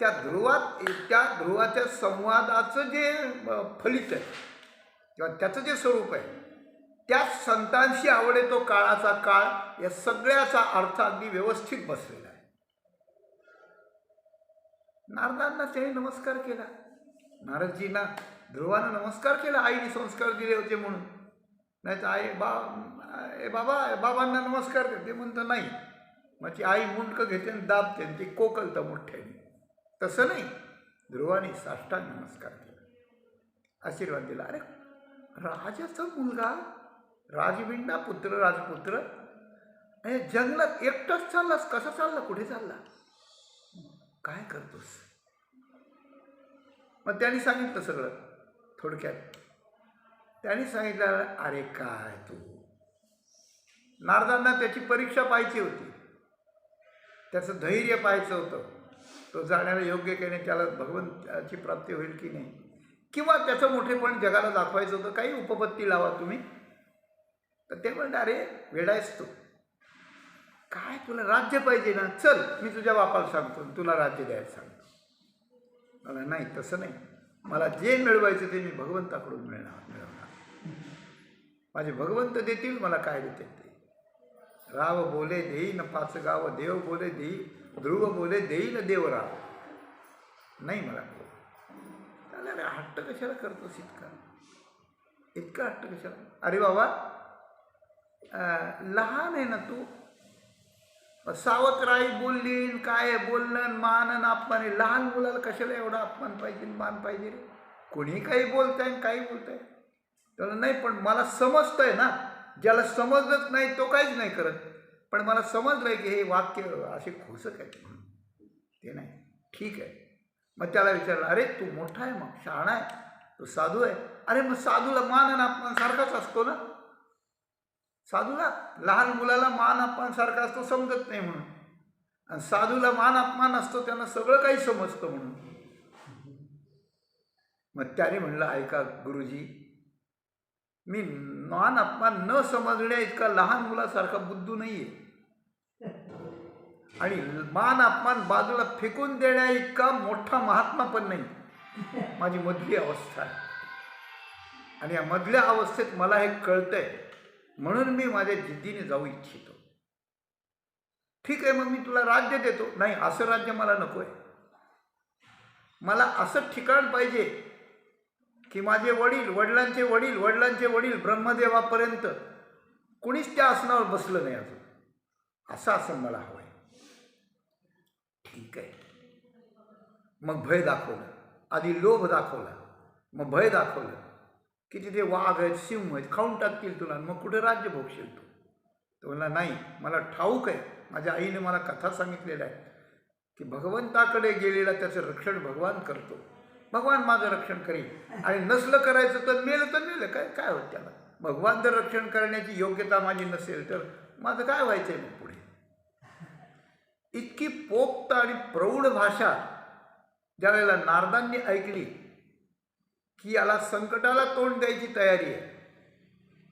त्या ध्रुवाच्या संवादाचं जे फलित आहे किंवा त्याचं जे स्वरूप आहे, त्याच संतांशी आवडे तो काळाचा काळ, या सगळ्याचा अर्थ अगदी व्यवस्थित बसलेला आहे. नारदांना त्याने नमस्कार केला. नारदजींना ध्रुवानं नमस्कार केला, आईने संस्कार दिले होते म्हणून. नाही तर बाबांना नमस्कार करते म्हणतं नाही, मग ती आई मुंडकं घेते आणि दाबते आणि ती कोकलतं मोठ्याने. तसं नाही, ध्रुवाने साष्टांग नमस्कार केला, आशीर्वाद दिला. अरे राजाचा मुलगा, राजविंडा पुत्र, राजपुत्र, आणि जंगलात एकटाच चाललास, कसा चालला, कुठे चालला, काय करतोस? मग त्यांनी सांगितलं सगळं थोडक्यात. त्यांनी सांगितलं, अरे काय तू. नारदांना त्याची परीक्षा पाहायची होती, त्याचं धैर्य पाहायचं होतं. तो जाण्याला योग्य केले, त्याला भगवंताची प्राप्ती होईल की नाही, किंवा त्याचं मोठेपण जगाला दाखवायचं होतं. काही उपपत्ती लावा तुम्ही. तर ते म्हणतात, अरे वेडायस तू, काय तुला राज्य पाहिजे ना, चल मी तुझ्या बापाला सांगतो, तुला राज्य द्यायला सांगतो. मला नाही, तसं नाही, मला जे मिळवायचं ते मी भगवंताकडून मिळवणार. माझे भगवंत देतील, मला काय देतील ते. राव बोले देईन पाच गाव, देव बोले देई, ध्रुव बोले देईन देव राव. नाही मला त्याला. अरे हट्ट कशाला करतोस इतका हट्ट कशाला? अरे बाबा लहान आहे ना तू. सावत्राई बोलली, काय बोलणं, मान अपमान. लहान मुलाला कशाला एवढा अपमान पाहिजे, मान पाहिजे रे? कोणी काही बोलताय, काही बोलताय त्याला नाही. पण मला समजतंय ना, ज्याला समजलंच नाही तो काहीच नाही करत. पण मला समजलंय की हे वाक्य असे खोसक आहे, ते नाही ठीक आहे. मग त्याला विचारलं, अरे तू मोठा आहे, मग शहाणा आहे, तू साधू आहे. अरे मग साधूला मान आणि अपमान सारखाच असतो ना. साधूला, लहान मुलाला मान अपमान सारखा असतो, समजत नाही म्हणून. आणि साधूला मान अपमान असतो, त्यांना सगळं काही समजतं म्हणून. मग त्याने म्हणलं, ऐका गुरुजी, मी मान अपमान न समजण्या इतका लहान मुलासारखा बुद्धू नाही आहे, आणि मान अपमान बाजूला फेकून देण्या इतका मोठा महात्मा पण नाही. माझी मधली अवस्था आहे, आणि या मधल्या अवस्थेत मला हे कळतंय, म्हणून मी माझ्या जिद्दीने जाऊ इच्छितो. ठीक आहे, मग मी तुला राज्य देतो. नाही, असं राज्य मला नको आहे. मला असं ठिकाण पाहिजे की माझे वडील, वडिलांचे वडील, वडिलांचे वडील ब्रह्मदेवापर्यंत कुणीच त्या आसनावर बसलं नाही अजून. असं आसन मला हवं आहे. ठीक आहे. मग भय दाखवलं, आधी लोभ दाखवला, मग भय दाखवलं की तिथे वाघ आहेत, सिंह आहेत, खाऊन टाकतील तुला, मग कुठे राज्य भोगशील तू. तो म्हणला, नाही, मला ठाऊक आहे, माझ्या आईने मला कथा सांगितलेलं आहे की भगवंताकडे गेलेला त्याचं रक्षण भगवान करतो, भगवान माझं रक्षण करेल. आणि नसलं करायचं तर मेलं काय होत त्याला. भगवान जर रक्षण करण्याची योग्यता माझी नसेल तर माझं काय व्हायचं आहे मग पुढे. इतकी पोक्त आणि प्रौढ भाषा ज्या वेळेला नारदांनी ऐकली की याला संकटाला तोंड द्यायची तयारी आहे,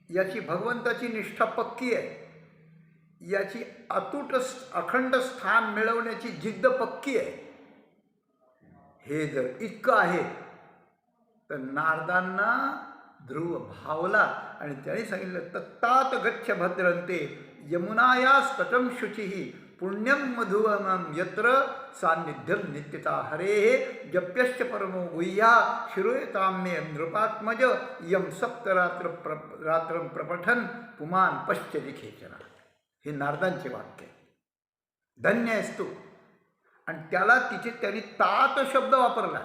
याची भगवंताची निष्ठा पक्की आहे, याची अतूट अखंड स्थान मिळवण्याची जिद्द पक्की आहे, हे जर इतकं आहे तर नारदांना ध्रुव भावला आणि त्याने सांगितलं तत्तात गच्छ भद्रंते यमुनायास तटं शुचिः पुण्यम मधुवनं यत्र सान्निध्यम नित्यता हरेः जप्यश्च परमो गुह्या शिरोयतां मे नृपात्मज यम रात्रं प्रपठन पुमान पश्यति खेचरा. हे नारदांचे वाक्य. धन्य आहेस तू. आणि त्याला त्यांनी तात शब्द वापरला.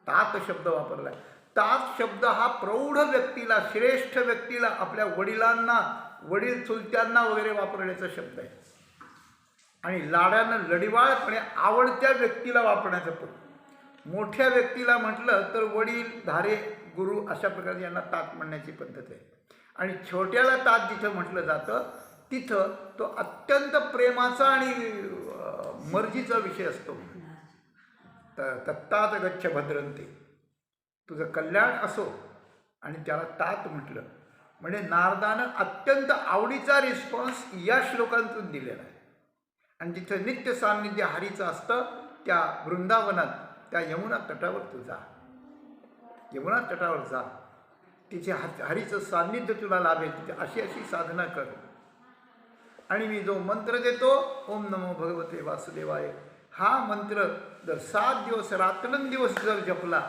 तात शब्द वापरला. तात शब्द हा प्रौढ व्यक्तीला, श्रेष्ठ व्यक्तीला, आपल्या वडिलांना, वडील चुलत्यांना वगैरे वापरण्याचा शब्द आहे. आणि लाडानं लढिवाळपणे आवडत्या व्यक्तीला वापरण्याचं पण. मोठ्या व्यक्तीला म्हटलं तर वडील, धारे, गुरु अशा प्रकारे यांना तात म्हणण्याची पद्धत आहे. आणि छोट्याला तात जिथं म्हटलं जातं तिथं तो अत्यंत प्रेमाचा आणि मर्जीचा विषय असतो. तत्तात गच्छ भद्रंते, तुझं कल्याण असो. आणि त्याला तात म्हटलं म्हणजे नारदानं अत्यंत आवडीचा रिस्पॉन्स या श्लोकांतून दिलेला आहे. आणि जिथं नित्य सान्निध्य हरीचं असतं त्या वृंदावनात, त्या यमुना तटावर तू जा. यमुना तटावर जा, तिथे हरीचं सान्निध्य तुला लाभेल. तिथे अशी अशी साधना कर. आणि मी जो मंत्र देतो ओम नमो भगवते वासुदेवाय, हा मंत्र जर 7 दिवस रात्रंदिवस जर जपला,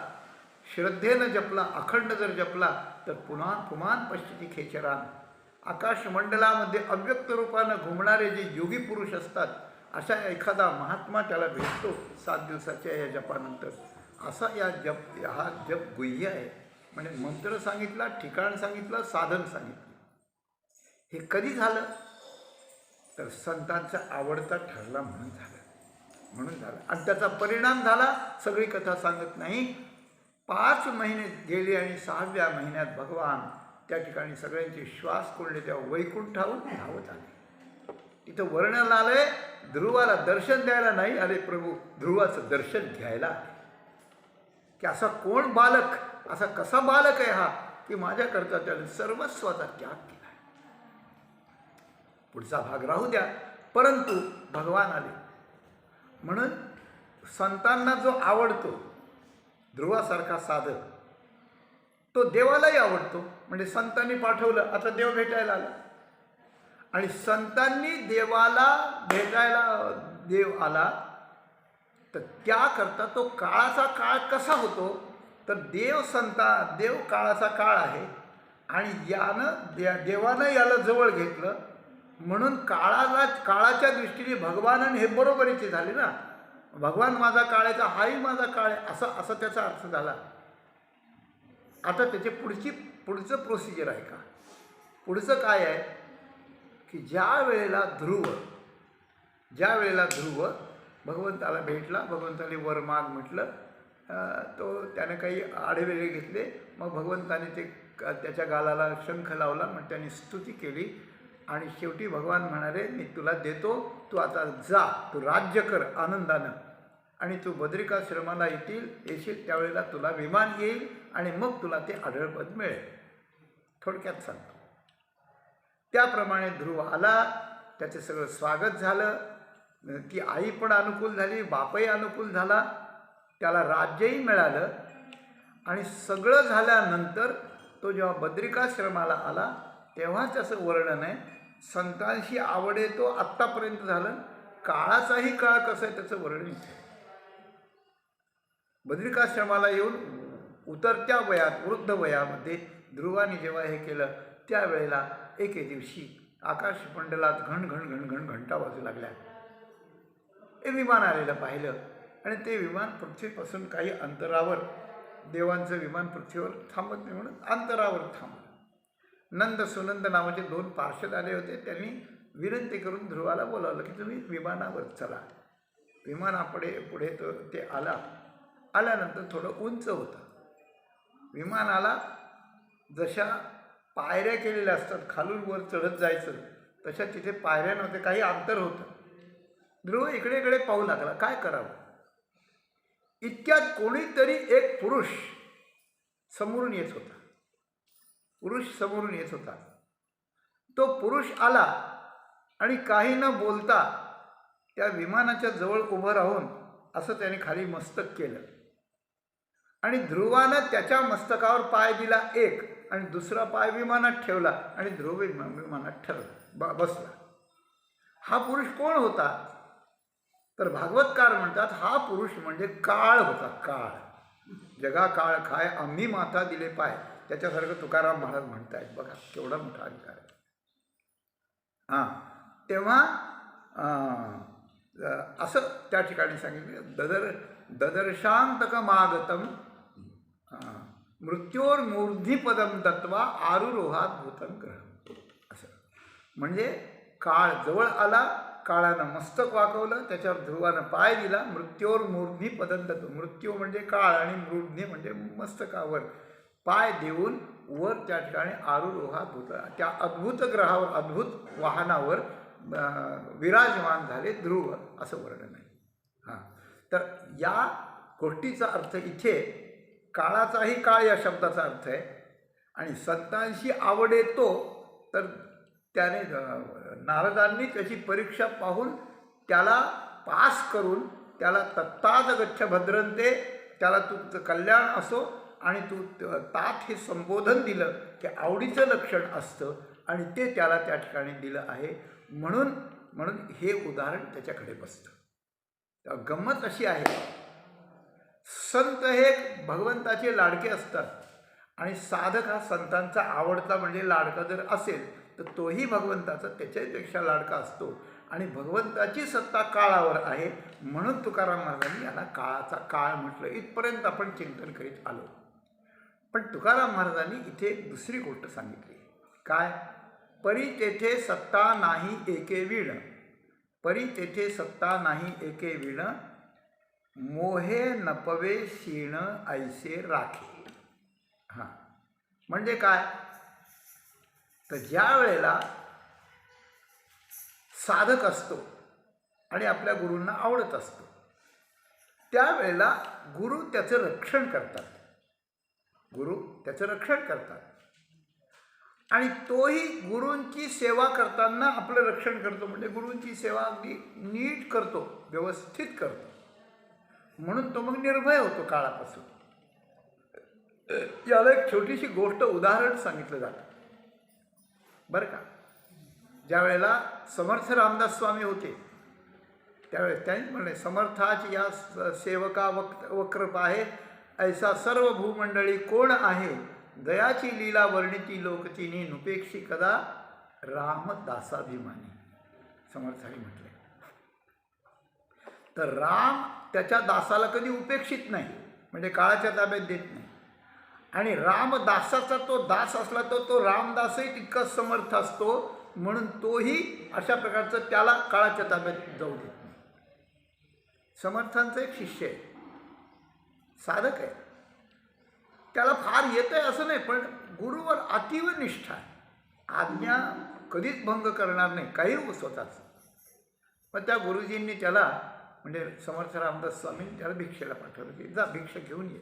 श्रद्धेनं जपला, अखंड जर जपला तर पुमान पश्चिती खेचरान. आकाशमंडलामध्ये अव्यक्त रूपानं घुमणारे जे योगी पुरुष असतात अशा एखादा महात्मा त्याला भेटतो 7 दिवसाच्या या जपानंतर. असा हा जप गुह्य आहे. म्हणजे मंत्र सांगितला, ठिकाण सांगितलं, साधन सांगितलं. हे कधी झालं तर संतांचा आवडता ठरला म्हणून झालं. आणि त्याचा परिणाम झाला. सगळी कथा सांगत नाही. 5 महिने गेले आणि 6व्या महिन्यात भगवान त्या ठिकाणी सगळ्यांचे श्वास कोंडले तेव्हा वैकुंठाहून धावत आले. तिथं वर्णन आलंय ध्रुवाला दर्शन द्यायला नाही आले प्रभू, ध्रुवाचं दर्शन घ्यायला आले. की असा कोण बालक, असा कसा बालक आहे हा की माझ्याकरता त्याने सर्वस्वाचा त्याग केला. पुढचा भाग राहू द्या. परंतु भगवान आले म्हणून संतांना जो आवडतो ध्रुवासारखा साधक तो देवालाही आवडतो. म्हणजे संतांनी पाठवलं, आता देव भेटायला आला. आणि संतांनी देवाला भेटायला देव आला तर त्याकरता तो काळाचा काळ कसा होतो तर देव काळाचा काळ आहे. आणि देवानं याला जवळ घेतलं म्हणून काळाच्या दृष्टीने भगवानाने हे बरोबरीचे झाले ना. भगवान माझा काळ आहे तर हाही माझा काळ आहे असा त्याचा अर्थ झाला. आता त्याचे पुढचं प्रोसिजर आहे का? पुढचं काय आहे की ज्या वेळेला ध्रुव भगवंताला भेटला, भगवंताने वर माग म्हटलं, तो त्याने काही आडेवेळे घेतले. मग भगवंताने त्याच्या गालाला शंख लावला, मग त्याने स्तुती केली. आणि शेवटी भगवान म्हणाले मी तुला देतो, तू आता जा, तू राज्य कर आनंदानं. आणि तू बद्रिकाश्रमाला येशील त्यावेळेला तुला विमान येईल आणि मग तुला ते आढळपद मिळेल. थोडक्यात सांगतो. त्याप्रमाणे ध्रुव आला, त्याचं सगळं स्वागत झालं. ती आई पण अनुकूल झाली, बापही अनुकूल झाला, त्याला राज्यही मिळालं. आणि सगळं झाल्यानंतर तो जेव्हा बद्रिकाश्रमाला आला तेव्हाच असं वर्णन आहे. संतांशी आवड आहे तो आत्तापर्यंत झालं, काळाचाही काळ कसा आहे त्याचं वर्णन इथे. बद्रिकाश्रमाला येऊन उतरत्या वयात, वृद्ध वयामध्ये ध्रुवाने जेव्हा हे केलं त्यावेळेला एके दिवशी आकाशमंडलात घण घंटा वाजू लागल्या. हे विमान आलेलं पाहिलं आणि ते विमान पृथ्वीपासून काही अंतरावर, देवांचं विमान पृथ्वीवर थांबत नाही म्हणून अंतरावर थांबलं. नंद सुनंद नावाचे 2 पार्षद आले होते. त्यांनी विनंती करून ध्रुवाला बोलावलं की तुम्ही विमानावर चला. पुढे ते आल्यानंतर थोडं उंच होतं. विमान आला, जशा पायऱ्या केलेल्या असतात खालून वर चढत जायचं तशा तिथे पायऱ्या नव्हत्या, काही अंतर होतं. ध्रुव इकडे पाहू लागला, काय करावं. इतक्यात कोणीतरी एक पुरुष समोरून येत होता. तो पुरुष आला आणि काही न बोलता त्या विमानाच्या जवळ उभं राहून असं त्याने खाली मस्तक केलं. आणि ध्रुवानं त्याच्या मस्तकावर पाय दिला एक आणि दुसरा पाय विमानात ठेवला आणि ध्रुव विमानात बसला. हा पुरुष कोण होता? तर भागवतकार म्हणतात हा पुरुष म्हणजे काळ होता. काळ. जगा काळ खाय आम्ही माथा दिले पाय, त्याच्यासारखं तुकाराम महाराज म्हणतायत. बघा केवढा मोठा अधिकार आहे. तेव्हा असं त्या ठिकाणी सांगितलं, ददर्शांतकमागतम मृत्योर्मूर्ध्निपदम दत्वा आरुरोहात भूतं ग्रह. असं म्हणजे काळ जवळ आला, काळानं मस्तक वाकवलं, त्याच्यावर ध्रुवानं पाय दिला. मृत्योर्मूर्ध्निपदम दत्व, मृत्यू म्हणजे काळ आणि मूर्ध्नी म्हणजे मस्तकावर पाय देऊन वर त्या ठिकाणी आरुरोहात भूत, त्या अद्भुत ग्रहावर, अद्भुत वाहनावर विराजमान झाले ध्रुव, असं वर्णन आहे. तर या गोष्टीचा अर्थ इथे काळाचाही काळ या शब्दाचा अर्थ आहे. आणि संतांशी आवड येतो तर त्याने नारदांनी त्याची परीक्षा पाहून त्याला पास करून त्याला तत्ताज गच्छ भद्रंते, त्याला तुझं कल्याण असो आणि तू तात हे संबोधन दिलं की आवडीचं लक्षण असतं आणि ते त्याला त्या ठिकाणी दिलं आहे. म्हणून हे उदाहरण त्याच्याकडे बसतं. गंमत अशी आहे, संत हे भगवंताचे लाडके असतात आणि साधक हा संतांचा आवडता म्हणजे लाडका जर असेल तर तोही भगवंताचा त्याच्यापेक्षा लाडका असतो. आणि भगवंताची सत्ता काळावर आहे म्हणून तुकाराम महाराजांनी याला काळाचा काळ म्हटलं. इथपर्यंत आपण चिंतन करीत आलो. पण तुकाराम महाराजांनी इथे एक दुसरी गोष्ट सांगितली. काय? परी तेथे सत्ता नाही एके वीण, परी तेथे सत्ता नाही एके वीण, मोहे नपवे शीण ऐसे राखे. म्हणजे काय? तर ज्या वेळेला साधक असतो आणि आपल्या गुरूंना आवडत असतो त्यावेळेला गुरु त्याचं रक्षण करतात. गुरु त्याचं रक्षण करतात आणि तोही गुरूंची सेवा करताना आपलं रक्षण करतो. म्हणजे गुरूंची सेवा अगदी नीट करतो, व्यवस्थित करतो. म्हणून तो मग निर्भय होतो काळापासून. याला एक छोटीशी गोष्ट उदाहरण सांगितलं जातं बरं का. ज्या वेळेला समर्थ रामदास स्वामी होते त्यावेळेस त्यांनी म्हणले, समर्थाची या सेवका वक्र आहे, ऐसा सर्व भूमंडळी कोण आहे, दयाची लीला वर्णिती लोकचिनी, नुपेक्षी कदा रामदासाभिमानी. समर्थाने म्हटले. तर राम त्याच्या दासाला कधी उपेक्षित नाही, म्हणजे काळाच्या ताब्यात देत नाही. आणि रामदासाचा तो दास असला तो रामदासही तितकाच समर्थ असतो. म्हणून तोही अशा प्रकारचं त्याला काळाच्या ताब्यात जाऊ देत नाही. समर्थांचा एक शिष्य आहे, साधक आहे, त्याला फार येत आहे असं नाही, पण गुरुवर अतीव निष्ठा आहे. आज्ञा कधीच भंग करणार नाही, काही स्वतःच. पण त्या गुरुजींनी त्याला, म्हणजे समर्थ रामदास स्वामी त्याला भिक्षेला पाठवलं की जा भिक्षा घेऊन ये,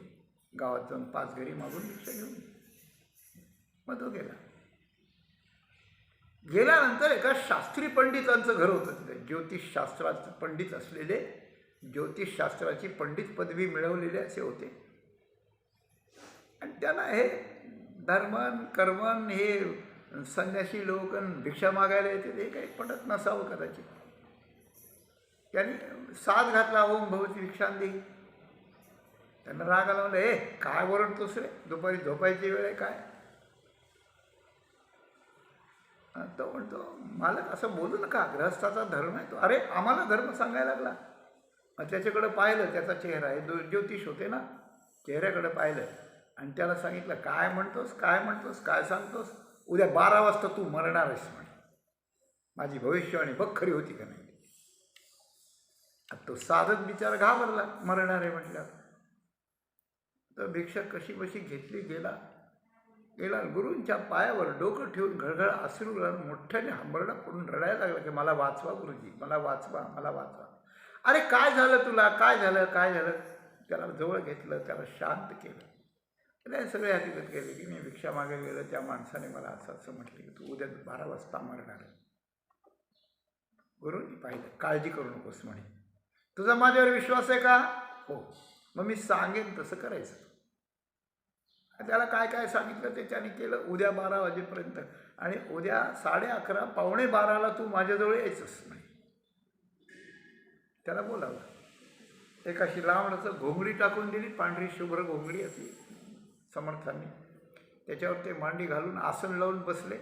गावात जाऊन 5 घरी मागून भिक्षा घेऊन ये. मग तो गेला. गेल्यानंतर एका शास्त्री पंडितांचं घर होतं तिथे, ज्योतिषशास्त्राचे पंडित असलेले, ज्योतिषशास्त्राची पंडित पदवी मिळवलेले असे होते. आणि त्यांना हे धर्मन कर्मन हे संन्यासी लोक भिक्षा मागायला येते ते काही पटत नसावं कदाचित. त्यांनी साथ घातला, ओम भवती भिक्षांदी. त्यांना राग आला, म्हणलं हे काय ओरडतोस रे, दुपारी झोपायची वेळ आहे काय. तो म्हणतो, मालक असं बोलू नका, गृहस्थाचा धर्म आहे तो. अरे आम्हाला धर्म सांगायला लागला. मग त्याच्याकडं पाहिलं, त्याचा चेहरा आहे, ज्योतिष होते ना, चेहऱ्याकडं पाहिलं आणि त्याला सांगितलं, काय म्हणतोस काय म्हणतोस काय सांगतोस, उद्या 12 वाजता तू मरणार आहेस म्हणे. माझी भविष्यवाणी बघ खरी होती का नाही. तो साधक बिचारा घाबरला, मरणार आहे म्हटल्यावर. तर भिक्षा कशी बशी घेतली, गेला. गुरूंच्या पायावर डोकं ठेवून घळघळ अश्रू मोठ्याने हंबरडा पडून रडायला लागला की मला वाचवा गुरुजी, मला वाचवा, मला वाचवा. अरे काय झालं तुला, काय झालं काय झालं. त्याला जवळ घेतलं, त्याला शांत केलं. त्याने सगळे हकीकत केले की मी भिक्षा मागे गेलं, त्या माणसाने मला असं असं म्हटलं की तू उद्या 12 वाजता मरणार आहे. गुरूंनी पाहिलं, काळजी करू नकोस म्हणे, तुझा माझ्यावर विश्वास आहे का? हो. मग मी सांगेन तसं करायचं. त्याला काय काय सांगितलं ते त्याने केलं. उद्या 12 वाजेपर्यंत, आणि उद्या 11:30 11:45ला तू माझ्याजवळ यायचंच नाही. त्याला बोलावलं. एक अशी लांबडचं घोंगडी टाकून दिली, पांढरी शुभ्र घोंगडी असली समर्थांनी. त्याच्यावर ते मांडी घालून आसन लावून बसले,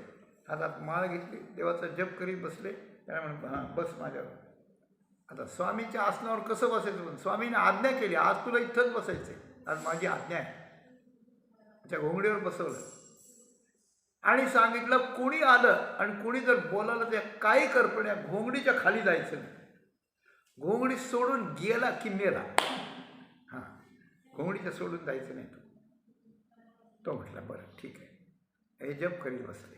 हातात माळ घेतली, देवाचा जप करीत बसले. त्याला म्हणून हां बस माझ्यावर. आता स्वामीच्या आसनावर कसं बसायचं, पण स्वामीने आज्ञा केली, आज तुला इथंच बसायचं आहे, आज माझी आज्ञा आहे. त्या घोंगडीवर बसवलं आणि सांगितलं, कुणी आलं आणि कुणी जर बोलावलं ते काही कर, पण या घोंगडीच्या खाली जायचं नाही. घोंगडी सोडून गेला की मेला. हां, घोंगडीच्या सोडून जायचं नाही. तो म्हटला बरं ठीक आहे. हे जप करीत बसले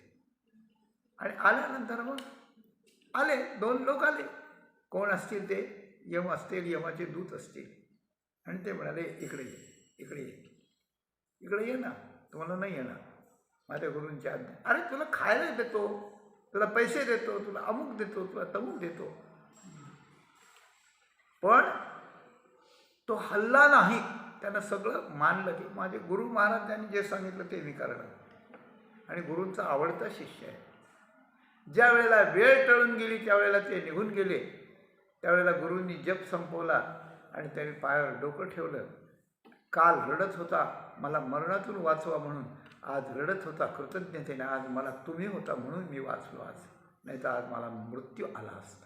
आणि आल्यानंतर मग आले 2 लोक आले. कोण असतील ते? यम असतील, यमाचे दूत असतील. आणि ते म्हणाले, इकडे ये, इकडे ये, इकडे ये ना, तुम्हाला नाही येणार माझ्या गुरूंची आज्ञा. अरे तुला खायला देतो, तुला पैसे देतो, तुला अमुक देतो, तुला तमुक देतो. पण तो हल्ला नाही. त्यानं सगळं मानलं की माझे गुरु महाराज त्यांनी जे सांगितलं ते मी करणार, आणि गुरूंचा आवडता शिष्य आहे. ज्या वेळेला वेळ टळून गेली त्यावेळेला ते निघून गेले. त्यावेळेला गुरूंनी जप संपवला आणि त्यांनी पायावर डोकं ठेवलं. काल रडत होता मला मरणातून वाचवा म्हणून, आज रडत होता कृतज्ञतेने, आज मला तुम्ही होता म्हणून मी वाचलो आज, नाही तर आज मला मृत्यू आला असता.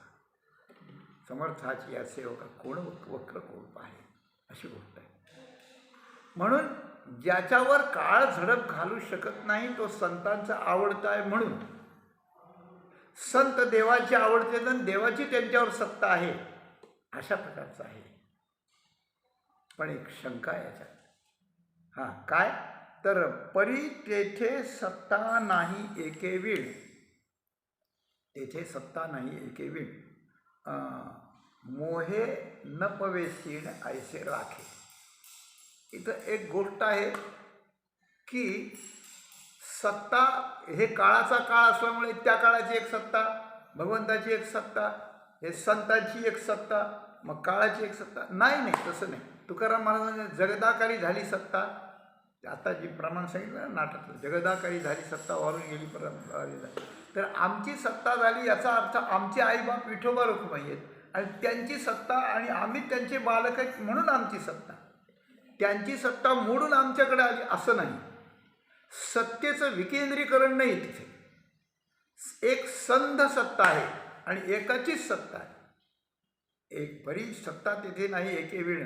समर्थाची या सेवका कोण वक्र कोण पाहे, अशी गोष्ट आहे. म्हणून ज्याच्यावर काळ झडप घालू शकत नाही तो संतांचा आवडता आहे. म्हणून संत देवाची आवडते आणि देवाची त्यांच्यावर सत्ता आहे, अशा प्रकारचं आहे. पण एक शंका आहे याच्यात. हां, काय तर परी तेथे सत्ता नाही एके वीण, तेथे सत्ता नाही एके वीण, मोहे न पवेसीण ऐसे राखे. इथं एक गोष्ट आहे की सत्ता हे काळाचा काळ असल्यामुळे त्या काळाची एक सत्ता, भगवंताची एक सत्ता, हे संतांची एक सत्ता, मग काळाची एक सत्ता नाही. नाही, तसं नाही. तुकाराम महाराजांनी जगदाकारी झाली सत्ता, आता जी प्रमाण सांगितलं ना नाटकातलं, जगदाकारी झाली सत्ता वारून गेली परंपरा. तर आमची सत्ता झाली याचा अर्थ आमचे आईबाप विठोबा रखुमाई आहेत आणि त्यांची सत्ता, आणि आम्ही त्यांचे बालक आहेत म्हणून आमची सत्ता. त्यांची सत्ता मोडून आमच्याकडे आली असं नाही. सत्तेचं विकेंद्रीकरण नाही. तिथे एक संध सत्ता आहे आणि एकाचीच सत्ता आहे. एक परी सत्ता तिथे नाही एके वेळ.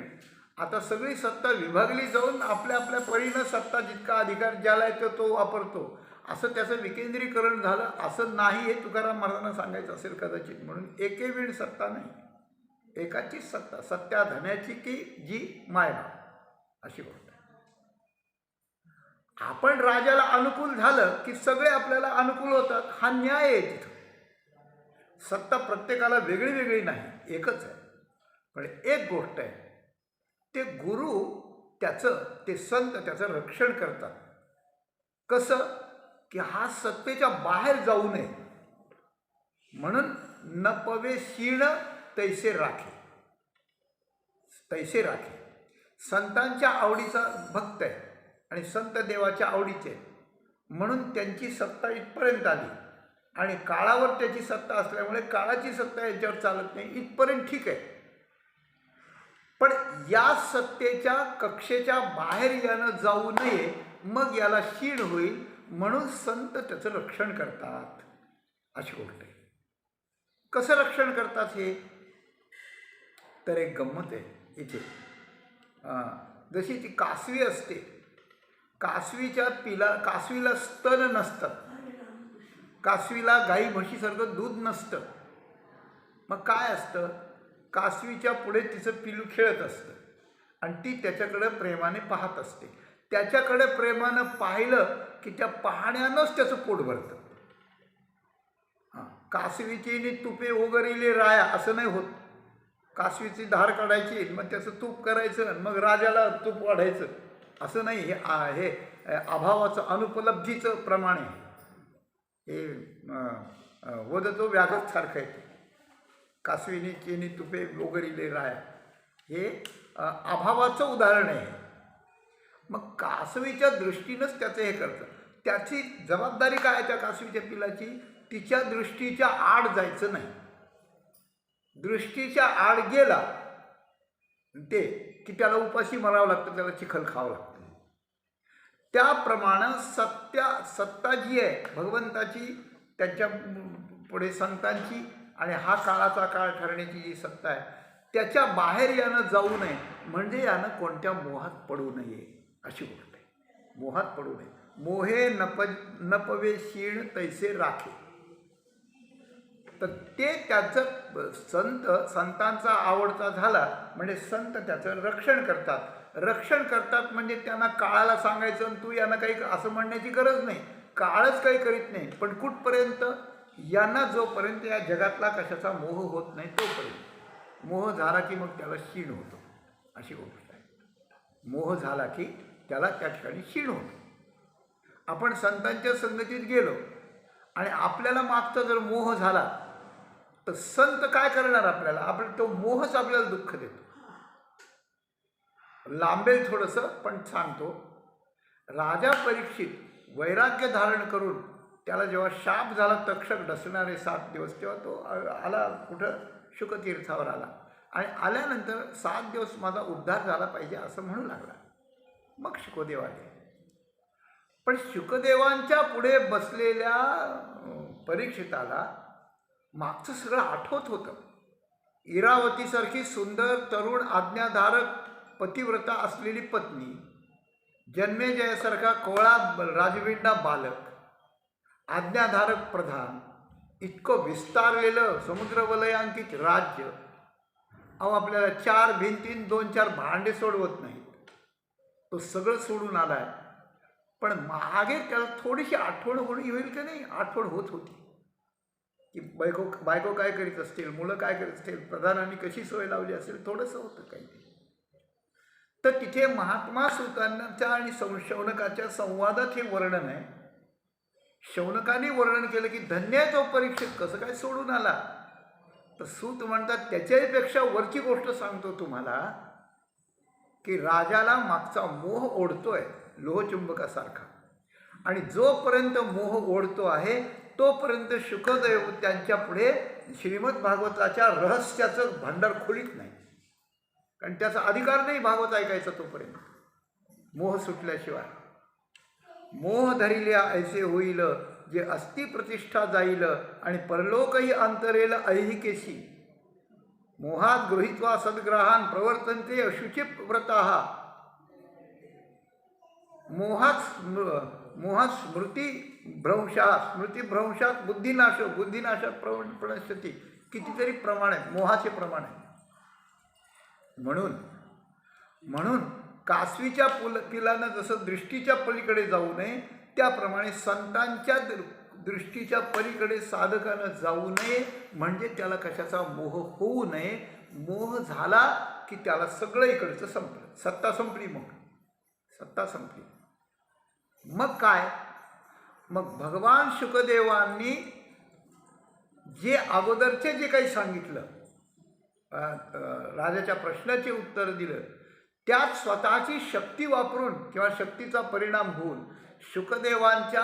आता सगळी सत्ता विभागली जाऊन आपल्या आपल्या परीनं सत्ता जितका अधिकार ज्याला येतो तो वापरतो, असं त्याचं विकेंद्रीकरण झालं असं नाही. हे तुकाराम महाराजांना सांगायचं असेल कदाचित. म्हणून एके वेळ सत्ता नाही, एकाचीच सत्ता, सत्या धन्याची की जी मायबाप, अशी गोष्ट आहे. आपण राजाला अनुकूल झालं की सगळे आपल्याला अनुकूल होतात, हा न्याय आहे. तिथं सत्ता प्रत्येकाला वेगळी वेगळी नाही, एकच आहे. पण एक गोष्ट आहे, ते गुरु त्याचं, ते संत त्याचं रक्षण करतात. कसं की हा सत्तेच्या बाहेर जाऊ नये म्हणून न पवे शीण तैसे राखे, तैसे राखे. संतांच्या आवडीचा भक्त आहे आणि संत देवाच्या आवडीचे म्हणून त्यांची सत्ता इथपर्यंत आली, आणि काळावर त्याची सत्ता असल्यामुळे काळाची सत्ता याच्यावर चालत नाही, इथपर्यंत ठीक आहे. पण या सत्तेच्या कक्षेच्या बाहेर यानं जाऊ नये, मग याला शीण होईल, म्हणून संत त्याचं रक्षण करतात, अशी गोष्ट आहे. कसं रक्षण करतात हे तर एक गंमत आहे इथे. जशी ती कासवी असते, कासवीच्या कासवीला स्तन नसतात, कासवीला गाई म्हशीसारखं दूध नसतं. मग काय असतं, कासवीच्या पुढे तिचं पिलू खेळत असतं आणि ती त्याच्याकडे प्रेमाने पाहत असते. त्याच्याकडे प्रेमानं पाहिलं की त्या पाहण्यानंच त्याचं पोट भरतं. कासवीची तुपे वगैरे राया असं नाही होत. कासवीची धार काढायची, मग त्याचं तूप करायचं, मग राजाला तूप वाढायचं, असं नाही. हे अभावाचं अनुपलब्धीचं प्रमाण आहे. हे वदतो व्याघात सारखं आहे. कासवीनी चेनी तुपे वगैरे राया हे अभावाचं उदाहरण आहे. मग कासवीच्या दृष्टीनंच त्याचं हे करतं. त्याची जबाबदारी काय आहे त्या कासवीच्या पिलाची? तिच्या दृष्टीच्या आड जायचं नाही. दृष्टीच्या आड गेला ते की त्याला उपाशी मरावं लागतं, त्याला चिखल खावं लागतं. त्याप्रमाणे सत्ता जी आहे भगवंताची, त्यांच्या पुढे संतांची आणि हा काळाचा काळ ठरण्याची जी सत्ता आहे, त्याच्या बाहेर यानं जाऊ नये, म्हणजे यानं कोणत्या मोहात पडू नये अशी गोष्ट आहे. मोहात पडू नये. मोहे नपवे शीण तैसे राखे. तर ते त्याचं संतांचा आवडता झाला म्हणजे संत त्याचं रक्षण करतात. रक्षण करतात म्हणजे त्यांना काळाला सांगायचं तू यांना काही असं म्हणण्याची गरज नाही. काळच काही करीत नाही. पण कुठपर्यंत? यांना जोपर्यंत या जगातला कशाचा मोह होत नाही तोपर्यंत. मोह झाला की मग त्याला क्षीण होतो, अशी गोष्ट आहे. मोह झाला की त्याला त्या ठिकाणी क्षीण होतो. आपण संतांच्या संगतीत गेलो आणि आपल्याला मागचा जर मोह झाला तर संत काय करणार आपल्याला? आपण तो मोहच आपल्याला दुःख देतो. लांबेल थोडंसं पण सांगतो. राजा परीक्षित वैराग्य धारण करून त्याला जेव्हा शाप झाला तक्षक डसणारे 7 दिवस, तेव्हा तो आला कुठं? शुकतीर्थावर आला. आणि आल्यानंतर 7 दिवस माझा उद्धार झाला पाहिजे असं म्हणू लागला. मग शुकदेव आले. पण शुकदेवांच्या पुढे बसलेल्या परीक्षिताला मागचं सगळं आठवत होतं. इरावतीसारखी सुंदर तरुण आज्ञाधारक पतिव्रता असलेली पत्नी, जन्मेजयासारखा कोवळा राजविंडा बालक, आज्ञाधारक प्रधान, इतकं विस्तारलेलं समुद्रवलयांकित राज्य, आपल्याला 4 भिंतीन 2-4 भांडे सोडवत नाहीत. तो सगळं सोडून आलाय. पण मागे त्याला थोडीशी आठवण होईल का नाही? आठवण होत होती की बायको काय करीत असतील, मुलं काय करीत असतील, प्रधानांनी कशी सोय लावली असेल, थोडंसं होतं काही. तर तिथे महात्मा सुतांच्या आणि शौनकाच्या संवादात हे वर्णन आहे. शौनकाने वर्णन केलं की धन्य आहे तो परीक्षित, कसं काय सोडून आला? तर सूत म्हणतात त्याच्यापेक्षा वरची गोष्ट सांगतो तुम्हाला की राजाला मागचा मोह ओढतोय लोहचुंबकासारखा. आणि जोपर्यंत मोह ओढतो आहे तोपर्यंत शुकदेव त्यांच्या पुढे श्रीमद भागवताच्या रहस्याचं भांडार खोलीत नाही. कारण त्याचा अधिकार नाही भागवत ऐकायचा तोपर्यंत, मोह सुटल्याशिवाय. मोह धरिल्या ऐसे होईल, जे अस्ति प्रतिष्ठा जाईल आणि परलोकही अंतरेल ऐहिकेशी. मोहात गृहीत्वा सद्ग्रहान प्रवर्तन्ते अशुची व्रताः. मोहात स्मृतिभ्रंशात बुद्धिनाशात प्रणश्यती. कितीतरी प्रमाण आहे, मोहाचे प्रमाण आहे. म्हणून कासवीच्या पिलानं जसं दृष्टीच्या पलीकडे जाऊ नये, त्याप्रमाणे संतांच्या दृष्टीच्या पलीकडे साधकानं जाऊ नये, म्हणजे त्याला कशाचा मोह होऊ नये. मोह झाला की त्याला सगळं इकडचं संपलं, सत्ता संपली. मग सत्ता संपली. मग काय? मग भगवान शुकदेवांनी जे अगोदरचे जे काही सांगितलं, राजाच्या प्रश्नाचे उत्तर दिलं, त्यात स्वतःची शक्ती वापरून किंवा शक्तीचा परिणाम होऊन शुकदेवांच्या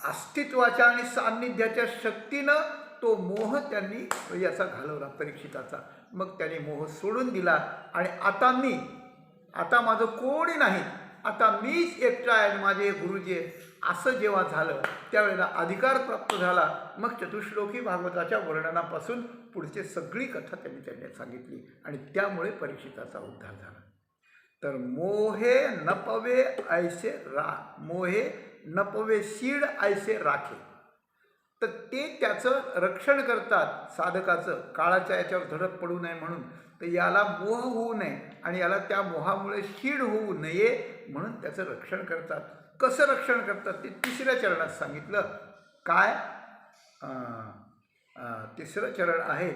अस्तित्वाच्या आणि सान्निध्याच्या शक्तीनं तो मोह त्यांनी याचा घालवला परीक्षिताचा. मग त्याने मोह सोडून दिला आणि आता माझं कोणी नाही, आता मीच एकटा आहे, माझे गुरुजी असं जेव्हा झालं त्यावेळेला अधिकार प्राप्त झाला. मग चतुश्लोकी भागवताच्या वर्णनापासून पुढची सगळी कथा त्यांनी सांगितली आणि त्यामुळे परीक्षिताचा उद्धार झाला. तर मोहे नपवे शीड ऐसे राखे. तर ते त्याचं रक्षण करतात साधकाचं, काळाच्या याच्यावर धडक पडू नये म्हणून. तर याला मोह होऊ नये आणि याला त्या मोहामुळे शीड होऊ नये म्हणून त्याचं रक्षण करतात. कसं रक्षण करतात ते 3ऱ्या चरणात सांगितलं. काय? 3रं चरण आहे,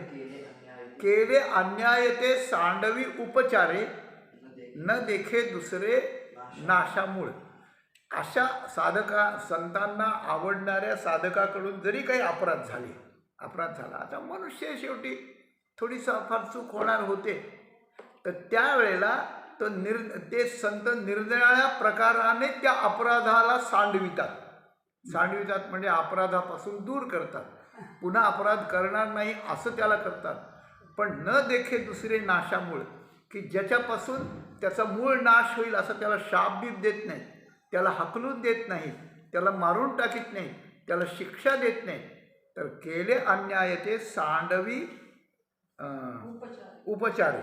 केले अन्याय ते सांडवी उपचारे, न देखे दुसरे नाशामूळ. अशा संतांना आवडणाऱ्या साधकाकडून जरी काही अपराध झाला, आता मनुष्य शेवटी थोडीसा फार चूक होणार होते, तर त्यावेळेला ते संत निरनिराळ्या प्रकाराने त्या अपराधाला सांडवितात म्हणजे अपराधापासून दूर करतात, पुन्हा अपराध करणार नाही असं त्याला करतात. पण न देखे दुसरे नाशामूळ, की ज्याच्यापासून त्याचा मूळ नाश होईल असं त्याला शापबीप देत नाही, त्याला हकलून देत नाही, त्याला मारून टाकीत नाही, त्याला शिक्षा देत नाही, तर केले अन्याय ते सांडवी उपचारी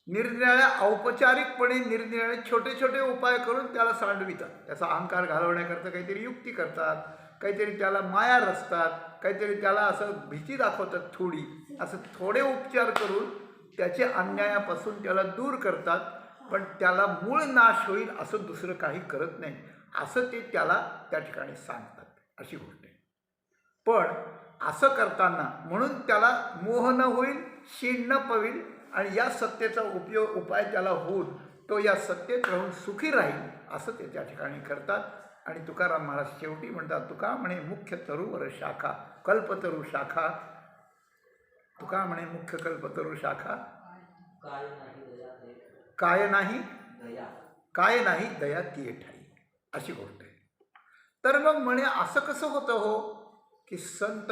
निरनिराळ्या औपचारिकपणे निरनिराळे छोटे छोटे उपाय करून त्याला सांडवितात. त्याचा अहंकार घालवण्याकरता काहीतरी युक्ती करतात, काहीतरी त्याला माया रचतात, काहीतरी त्याला असं भीती दाखवतात थोडी, असं थोडे उपचार करून त्याच्या अन्यायापासून त्याला दूर करतात. पण त्याला मूळ नाश होईल असं दुसरं काही करत नाही असं ते त्याला त्या ठिकाणी सांगतात, अशी गोष्ट आहे. पण असं करताना म्हणून त्याला मोह न होईल, शीण न पवेल आणि या सत्तेचा उपाय त्याला होऊन तो या सत्तेत राहून सुखी राहील असं ते त्या ठिकाणी करतात. आणि तुकाराम महाराज शेवटी म्हणतात, तुका म्हणे मुख्य तरुवर शाखा कल्पतरू शाखा, तुका म्हणे मुख्य कल्पतरू शाखा काय नाही दया ती ठाई, अशी गोष्ट आहे. तर मग म्हणे असं कसं होतं हो, की संत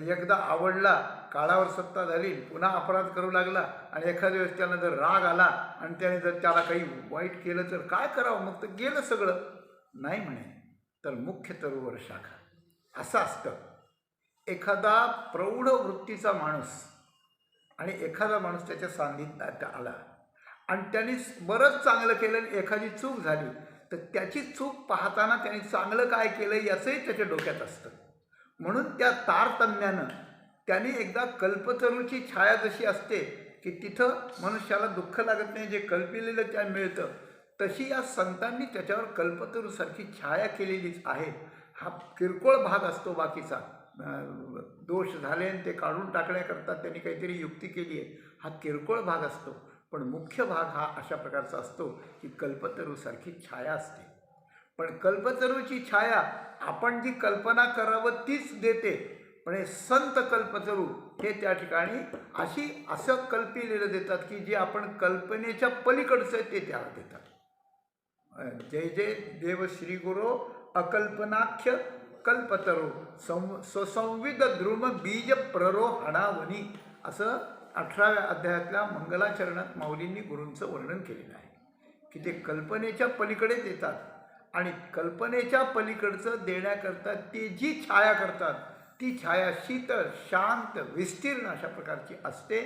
एकदा आवडला, काळावर सत्ता झाली, पुन्हा अपराध करू लागला आणि एखाद्या वेळेस त्याला जर राग आला आणि त्याने जर त्याला काही वाईट केलं तर काय करावं, मग तर गेलं सगळं. नाही म्हणे, तर मुख्य तरुवर शाखा असं असतं. एखादा प्रौढ वृत्तीचा माणूस आणि एखादा माणूस त्याच्या सान्निध्यात आला आणि त्यांनी बरंच चांगलं केलं आणि एखादी चूक झाली, तर त्याची चूक पाहताना त्यांनी चांगलं काय केलं याचंही त्याच्या डोक्यात असतं. म्हणून त्या तारतम्यानं त्यांनी एकदा कल्पतरूची छाया जशी असते की तिथं मनुष्याला दुःख लागत नाही, जे कल्पिलेलं त्या मिळतं, तशी या संतांनी त्याच्यावर कल्पतरूसारखी छाया केलेलीच आहे. हा किरकोळ भाग असतो, बाकीचा दोष झाले आणि ते काढून टाकण्याकरता त्यांनी काहीतरी युक्ती केली आहे, हा किरकोळ भाग असतो. पण मुख्य भाग हा अशा प्रकारचा असतो की कल्पतरूसारखी छाया असते. पण कल्पतरूची छाया आपण जी कल्पना करावं तीच देते, पण हे संत कल्पतरू हे त्या ठिकाणी असं कल्पिलेलं देतात की जे आपण कल्पनेच्या पलीकडचं आहे ते त्याला देतात. जय जय देव श्री गुरु अकल्पनाख्य कल्पतरू स्वसंविद द्रुम बीज प्ररोहणावनी, असं 18व्या अध्यायातल्या मंगलाचरणात माऊलींनी गुरूंचं वर्णन केलेलं आहे की ते कल्पनेच्या पलीकडे देतात. आणि कल्पनेच्या पलीकडचं देण्याकरता ते जी छाया करतात ती छाया शीतळ, शांत, विस्तीर्ण अशा प्रकारची असते.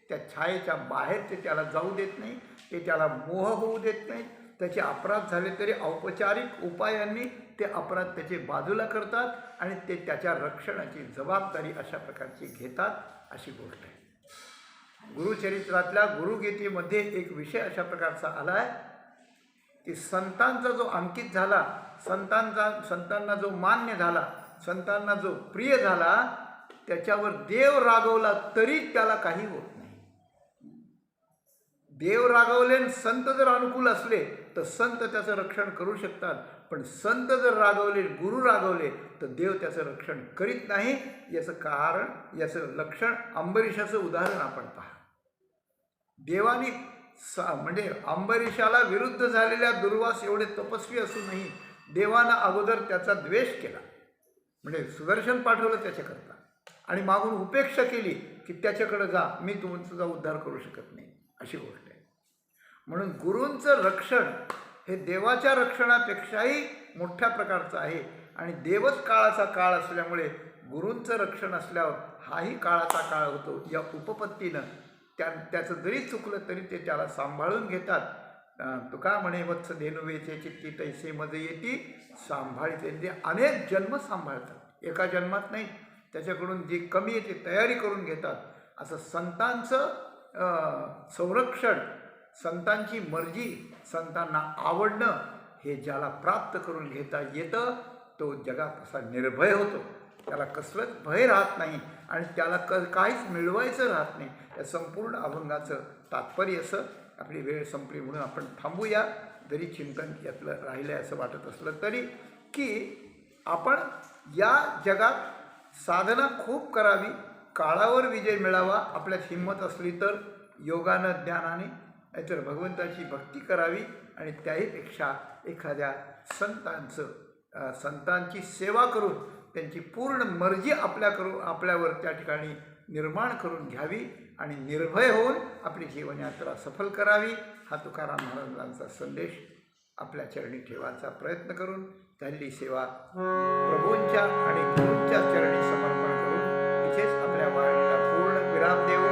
त्या छायेच्या बाहेर ते त्याला जाऊ देत नाही, ते त्याला मोह होऊ देत नाही. त्याचे अपराध झाले तरी औपचारिक उपायांनी ते अपराध त्याचे बाजूला करतात आणि ते त्याच्या रक्षणाची जबाबदारी अशा प्रकारची घेतात, अशी गोष्ट आहे. गुरुचरित्रातल्या गुरुगीतेमध्ये एक विषय अशा प्रकारचा आला आहे की संतांचा जो अंकित झाला, संतांना जो मान्य झाला, संतांना जो प्रिय झाला, त्याच्यावर देव रागवला तरी त्याला काही होत नाही. देव रागवले आणि संत जर अनुकूल असले तर संत त्याचं रक्षण करू शकतात. पण संत जर रागवले, गुरु रागवले, तर देव त्याचं रक्षण करीत नाही. याचं कारण, याचं लक्षण अंबरीशाचं उदाहरण आपण पहा. देवानी म्हणजे अंबरीशाला विरुद्ध झालेल्या दुर्वास एवढे तपस्वी असूनही देवानं अगोदर त्याचा द्वेष केला, म्हणजे सुदर्शन पाठवलं त्याच्याकरता आणि मागून उपेक्षा केली की त्याच्याकडे जा, मी तुझा उद्धार करू शकत नाही, अशी गोष्ट आहे. म्हणून गुरूंचं रक्षण हे देवाच्या रक्षणापेक्षाही मोठ्या प्रकारचं आहे. आणि देवच काळाचा काळ असल्यामुळे गुरूंचं रक्षण असल्यावर हाही काळाचा काळ होतो. या उपपत्तीनं त्याचं जरी चुकलं तरी ते त्याला सांभाळून घेतात. तुका म्हणे वत्स धेनुवेचे चित्ती तैसे मज येती सांभाळते, ते अनेक जन्म सांभाळतात, एका जन्मात नाही. त्याच्याकडून जी कमी आहे ती तयारी करून घेतात. असं संतांचं संरक्षण, संतांची मर्जी, संतांना आवडणं हे ज्याला प्राप्त करून घेता येतं तो जगात असा निर्भय होतो. त्याला कसलंच भय राहत नाही आणि त्याला काहीच मिळवायचं राहत नाही. या संपूर्ण अभंगाचं तात्पर्य असं. आपली वेळ संपली म्हणून आपण थांबूया. जरी चिंतन यातलं राहिलं आहे असं वाटत असलं तरी, की आपण या जगात साधना खूप करावी, काळावर विजय मिळावा. आपल्यात हिंमत असली तर योगानं, ज्ञानाने नाहीतर भगवंताची भक्ती करावी आणि त्याहीपेक्षा एखाद्या संतांची सेवा करून त्यांची पूर्ण मर्जी आपल्यावर त्या ठिकाणी निर्माण करून घ्यावी आणि निर्भय होऊन आपली जीवनयात्रा सफल करावी, हा तुकाराम महाराजांचा संदेश आपल्या चरणी ठेवायचा प्रयत्न करून त्यांनी सेवा प्रभूंच्या आणि गुरूंच्या चरणी समर्पण करून इथेच आपल्या वाणीला पूर्ण विराम देऊ.